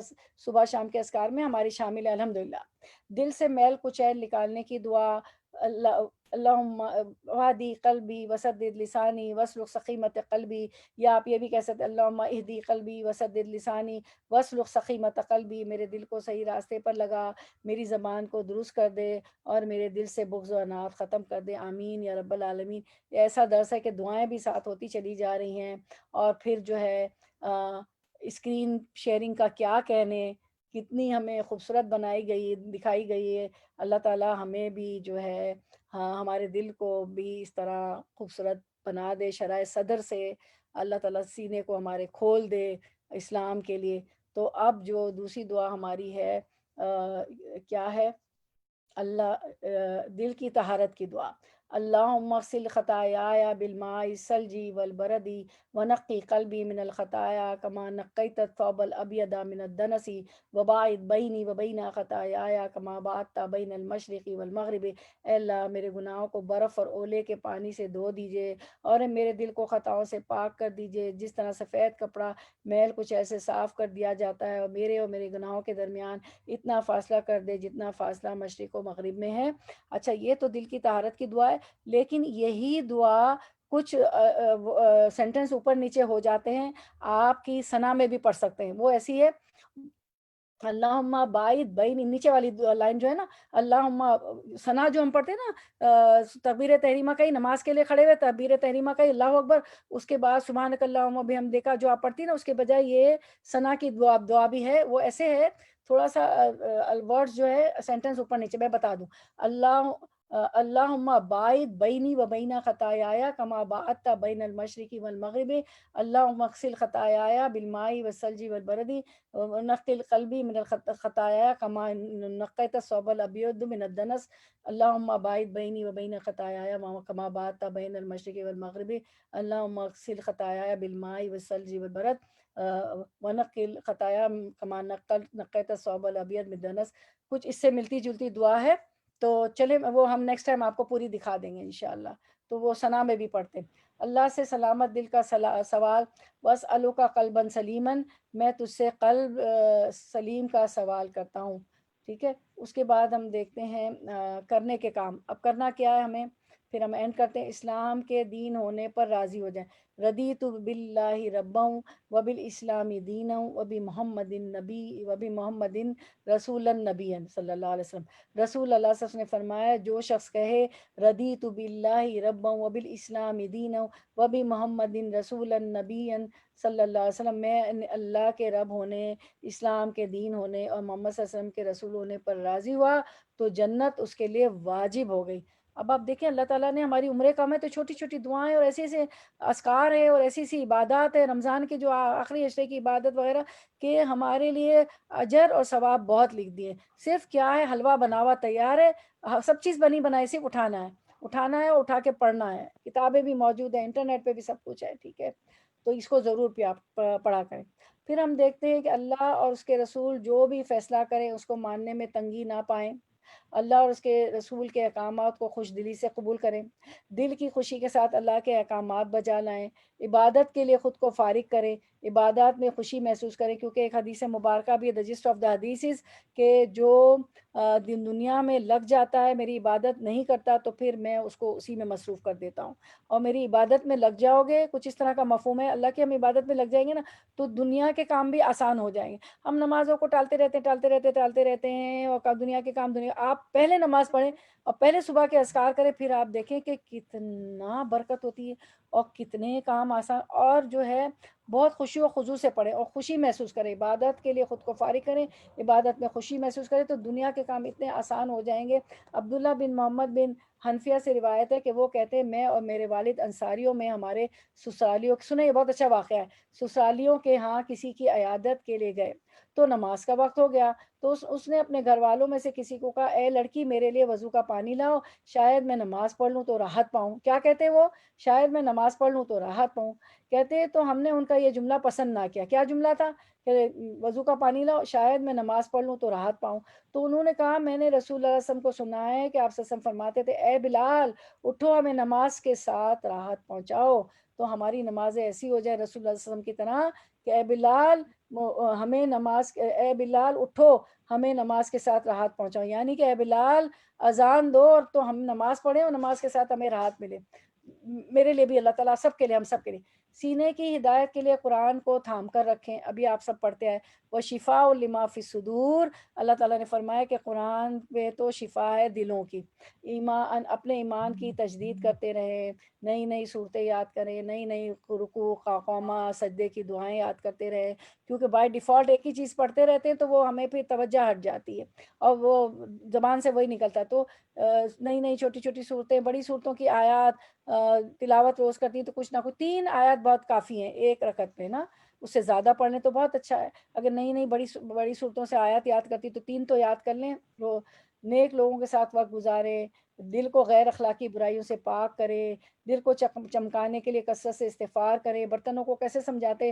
صبح شام کے اذکار میں ہماری شامل ہے الحمدللہ۔ دل سے میل کچیل نکالنے کی دعا، اللہ اللہم وحدی قلبی وسدد لسانی واسلک سقیمت قلبی، یا آپ یہ بھی کہہ سکتے اللہم اہدی قلبی وسدد لسانی واسلک سقیمت قلبی، میرے دل کو صحیح راستے پر لگا، میری زبان کو درست کر دے، اور میرے دل سے بغض و عناد ختم کر دے، آمین یا رب العالمین۔ یہ ایسا درس ہے کہ دعائیں بھی ساتھ ہوتی چلی جا رہی ہیں، اور پھر جو ہے اسکرین شیئرنگ کا کیا کہنے، کتنی ہمیں خوبصورت بنائی گئی، دکھائی گئی ہے۔ اللہ تعالیٰ ہمیں بھی جو ہے، ہاں ہمارے دل کو بھی اس طرح خوبصورت بنا دے، شرح صدر سے اللہ تعالیٰ سینے کو ہمارے کھول دے اسلام کے لیے۔ تو اب جو دوسری دعا ہماری ہے کیا ہے، دل کی طہارت کی دعا، اللہم اغسل خطایایا بالماء الثلج والبرد ونقی قلبی من الخطایا کما نقیت الثوب الابیض من الدنس وباعد بینی وبین خطایایا کما باعدت بین المشرق والمغرب۔ اے اللہ میرے گناہوں کو برف اور اولے کے پانی سے دھو دیجئے، اور میرے دل کو خطاؤں سے پاک کر دیجئے، جس طرح سفید کپڑا میل کچھ ایسے صاف کر دیا جاتا ہے، اور میرے گناہوں کے درمیان اتنا فاصلہ کر دے جتنا فاصلہ مشرق و مغرب میں ہے۔ اچھا، یہ تو دل کی طہارت کی دعا ہے، لیکن یہی دعا کچھ سینٹنس اوپر نیچے ہو جاتے ہیں، آپ کی ثنا میں بھی پڑھ سکتے ہیں۔ وہ ایسی ہے، اللہم باعد بین، نیچے والی لائن جو ہے نا، اللہم ثنا جو ہم پڑھتے ہیں نا، تکبیر تحریمہ کا ہی، نماز کے لیے کھڑے ہوئے تکبیر تحریمہ کا ہی اللہ اکبر، اس کے بعد سبحانک اللہم بحمدک جو آپ پڑھتی ہیں نا، اس کے بجائے یہ ثنا کی دعا بھی ہے، وہ ایسے ہے تھوڑا سا ورڈز جو ہے سینٹنس اوپر نیچے، میں بتا دوں، اللہم باعد بینی و بین خطایایا کما باعدت بین المشرق والمغرب، اللہم اغسل خطایایا بالماء والثلج والبرد ونقی قلبی من الخطایا کما نقیت الثوب الابیض من الدنس، اللہم باعد بینی و بین خطایایا کما باعدت بین المشرق والمغرب، اللہم اغسل خطایایا بالماء والثلج والبرد ونقی الخطایا کما نقیت الثوب الابیض من الدنس۔ کچھ اس سے ملتی جلتی دعا ہے، تو چلیں وہ ہم نیکسٹ ٹائم آپ کو پوری دکھا دیں گے انشاءاللہ۔ تو وہ ثنا میں بھی پڑھتے ہیں، اللہ سے سلامت دل کا سوال، وَاسْأَلُكَ قَلْبًا سَلِيمًا، میں تجھ سے قلب سلیم کا سوال کرتا ہوں، ٹھیک ہے۔ اس کے بعد ہم دیکھتے ہیں کرنے کے کام، اب کرنا کیا ہے ہمیں، پھر ہم اینڈ کرتے ہیں اسلام کے دین ہونے پر راضی ہو جائیں، رضیت باللہ ربا وبالاسلام دینا وبمحمد نبی وبمحمد رسول النبی صلی اللہ علیہ وسلم۔ رسول اللہ صلی اللہ علیہ وسلم نے فرمایا جو شخص کہے رضیت باللہ ربا وبالاسلام دینا وبمحمد رسول النبی صلی اللہ علیہ وسلم، میں اللہ کے رب ہونے، اسلام کے دین ہونے اور محمد صلی اللہ علیہ وسلم کے رسول ہونے پر راضی ہوا تو جنت اس کے لیے واجب ہو گئی۔ اب آپ دیکھیں اللہ تعالیٰ نے ہماری عمریں کم ہے تو چھوٹی چھوٹی دعائیں اور ایسے ایسے اذکار ہے اور ایسی ایسی عبادات ہے، رمضان کی جو آخری عشرے کی عبادت وغیرہ، کہ ہمارے لیے اجر اور ثواب بہت لکھ دیے۔ صرف کیا ہے، حلوہ بنا ہوا تیار ہے، سب چیز بنی بنائی، صرف اٹھانا ہے، اٹھا کے پڑھنا ہے، کتابیں بھی موجود ہیں، انٹرنیٹ پہ بھی سب کچھ ہے، ٹھیک ہے، تو اس کو ضرور پڑھا کریں۔ پھر ہم دیکھتے ہیں کہ اللہ اور اس کے رسول جو بھی فیصلہ کریں اس کو ماننے میں تنگی نہ پائیں، اللہ اور اس کے رسول کے احکامات کو خوش دلی سے قبول کریں، دل کی خوشی کے ساتھ اللہ کے احکامات بجا لائیں، عبادت کے لیے خود کو فارغ کریں، عبادات میں خوشی محسوس کریں، کیونکہ ایک حدیث مبارکہ بھی ہے، دا جسٹ آف دا حدیث، کہ جو دنیا میں لگ جاتا ہے میری عبادت نہیں کرتا تو پھر میں اس کو اسی میں مصروف کر دیتا ہوں، اور میری عبادت میں لگ جاؤ گے، کچھ اس طرح کا مفہوم ہے اللہ کی، ہم عبادت میں لگ جائیں گے نا تو دنیا کے کام بھی آسان ہو جائیں گے۔ ہم نمازوں کو ٹالتے رہتے ہیں اور دنیا کے کام دنیا، آپ پہلے نماز پڑھیں اور پہلے صبح کے اذکار کریں، پھر آپ دیکھیں کہ کتنا برکت ہوتی ہے اور کتنے کام آسان، اور جو ہے بہت خوشی و خضوع سے پڑھیں اور خوشی محسوس کریں، عبادت کے لیے خود کو فارغ کریں، عبادت میں خوشی محسوس کریں تو دنیا کے کام اتنے آسان ہو جائیں گے۔ عبداللہ بن محمد بن حنفیہ سے روایت ہے کہ وہ کہتے ہیں میں اور میرے والد انصاریوں میں ہمارے سسرالیوں، سنیں یہ بہت اچھا واقعہ ہے، سسرالیوں کے ہاں کسی کی عیادت کے لیے گئے تو نماز کا وقت ہو گیا، تو اس نے اپنے گھر والوں میں سے کسی کو کہا اے لڑکی میرے لیے وضو کا پانی لاؤ، شاید میں نماز پڑھ لوں تو راحت پاؤں۔ کیا کہتے وہ، شاید میں نماز پڑھ لوں تو راحت پاؤں، کہتے تو ہم نے ان کا یہ جملہ پسند نہ کیا۔ کیا جملہ تھا کہ وضو کا پانی لاؤ شاید میں نماز پڑھ لوں تو راحت پاؤں؟ تو انہوں نے کہا میں نے رسول اللہ صلی اللہ علیہ وسلم کو سنا ہے کہ آپ صلی اللہ علیہ وسلم فرماتے تھے اے بلال اٹھو ہمیں نماز کے ساتھ راحت پہنچاؤ، تو ہماری نمازیں ایسی ہو جائے رسول اللہ صلی اللہ علیہ وسلم کی طرح کہ اے بلال اے بلال اٹھو ہمیں نماز کے ساتھ راحت پہنچاؤ، یعنی کہ اے بلال اذان دو اور تو ہم نماز پڑھیں اور نماز کے ساتھ ہمیں راحت ملے۔ میرے لیے بھی اللہ تعالیٰ سب کے لیے، ہم سب کے لیے سینے کی ہدایت کے لیے قرآن کو تھام کر رکھیں، ابھی آپ سب پڑھتے ہیں وہ شفاء لما فی الصدور، اللہ تعالیٰ نے فرمایا کہ قرآن میں تو شفا ہے دلوں کی، اپنے ایمان کی تجدید کرتے رہیں، نئی نئی صورتیں یاد کریں، نئی نئی رکوع قومہ سجدے کی دعائیں یاد کرتے رہیں، کیونکہ بائی ڈیفالٹ ایک ہی چیز پڑھتے رہتے ہیں تو وہ ہمیں پھر توجہ ہٹ جاتی ہے اور وہ زبان سے وہی نکلتا ہے، تو نئی نئی چھوٹی چھوٹی صورتیں، بڑی صورتوں کی آیات تلاوت روز کرتی ہیں تو کچھ نہ کچھ 3 آیات بہت کافی ہیں ایک رکعت میں نا، اس سے زیادہ پڑھ لیں تو بہت اچھا ہے، اگر نئی نئی بڑی صورتوں سے آیات یاد کرتی تو 3 تو یاد کر لیں، وہ نیک لوگوں کے ساتھ وقت گزارے، دل کو غیر اخلاقی برائیوں سے پاک کرے، دل کو چمکانے کے لیے کثرت سے استغفار کرے، برتنوں کو کیسے سمجھاتے،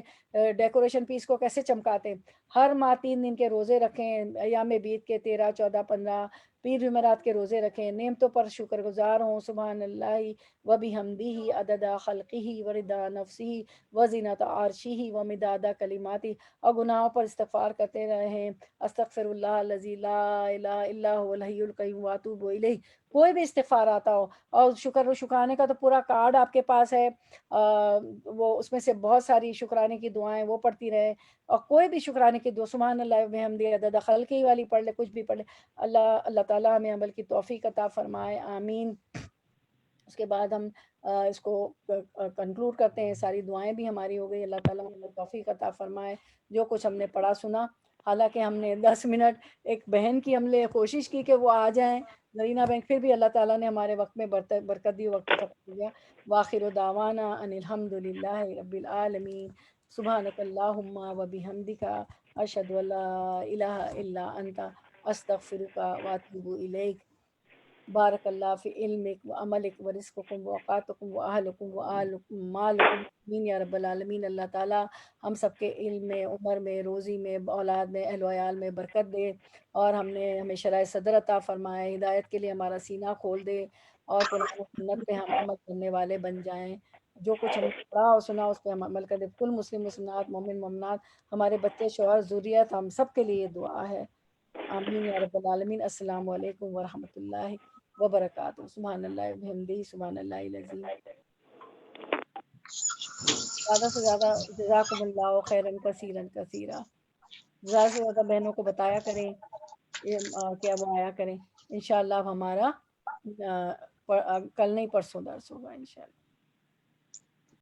ڈیکوریشن پیس کو کیسے چمکاتے، ہر ماہ 3 دن کے روزے رکھیں، ایام بیت کے 13 14 15، پیر جمعرات کے روزے رکھیں، نعمتوں پر شکر گزار ہوں، سبحان اللہ و بحمدہ عدد خلقہ و رضا نفسہ و زینت عرشہ و مداد کلماتہ، اور گناہوں پر استغفار کرتے رہیں، استغفر اللہ الذی لا الہ الا هو الحی القیوم واتوب الیہ، کوئی بھی استغفار آتا ہو، اور شکر و شکرانے کا تو پورا کارڈ آپ کے پاس ہے، وہ اس میں سے بہت ساری شکرانے کی دعائیں وہ پڑھتی رہے، اور کوئی بھی شکرانے کی دعا سبحان اللہ وبحمدہ عدد خلقہ والی پڑھ لے، کچھ بھی پڑھ لے، اللہ تعالیٰ ہمیں عمل کی توفیق عطا فرمائے، آمین۔ اس کے بعد ہم اس کو کنکلوڈ کرتے ہیں، ساری دعائیں بھی ہماری ہو گئی، اللہ تعالیٰ ہمیں توفیق عطا فرمائے، جو کچھ ہم نے پڑھا سنا، حالانکہ ہم نے 10 منٹ ایک بہن کی ہم نے کوشش کی کہ وہ آ جائیں زرینہ بہن، پھر بھی اللہ تعالیٰ نے ہمارے وقت میں برکت دی، وقت ختم دیا، وآخر دعوانا ان الحمد للہ رب العالمین، سبحانک اللہم و بحمدک اشہد ان لا الہ الا انت استغفرک واتوب الیک، بارک اللہ فی علمک و عملک و رزقکم و اوقاتکم و اہلکم و مالکم، آمین یا رب العالمین۔ اللہ تعالیٰ ہم سب کے علم میں، عمر میں، روزی میں، اولاد میں، اہل و عیال میں برکت دے، اور ہمیں شرح صدر عطا فرمائے، ہدایت کے لیے ہمارا سینہ کھول دے، اور قرآن و سنت پہ ہم عمل کرنے والے بن جائیں۔ جو کچھ ہم نے پڑھا اور سنا اس پہ ہم عمل کریں. کل مسلم مسلمات مومن مومنات ہمارے بچے شوہر ذریت ہم سب کے لیے دعا ہے. آمین یا رب العالمین. السلام علیکم ورحمۃ اللہ وبرکاتہ. سبحان اللہ وبحمدہ سبحان اللہ العظیم. زیادہ سے زیادہ جزاکم اللہ خیرن کثیرن کثیرا. زیادہ سے زیادہ بہنوں کو بتایا کریں کہ اب آیا کریں. انشاءاللہ اب ہمارا کل نہیں پرسوں درس ہوگا انشاءاللہ.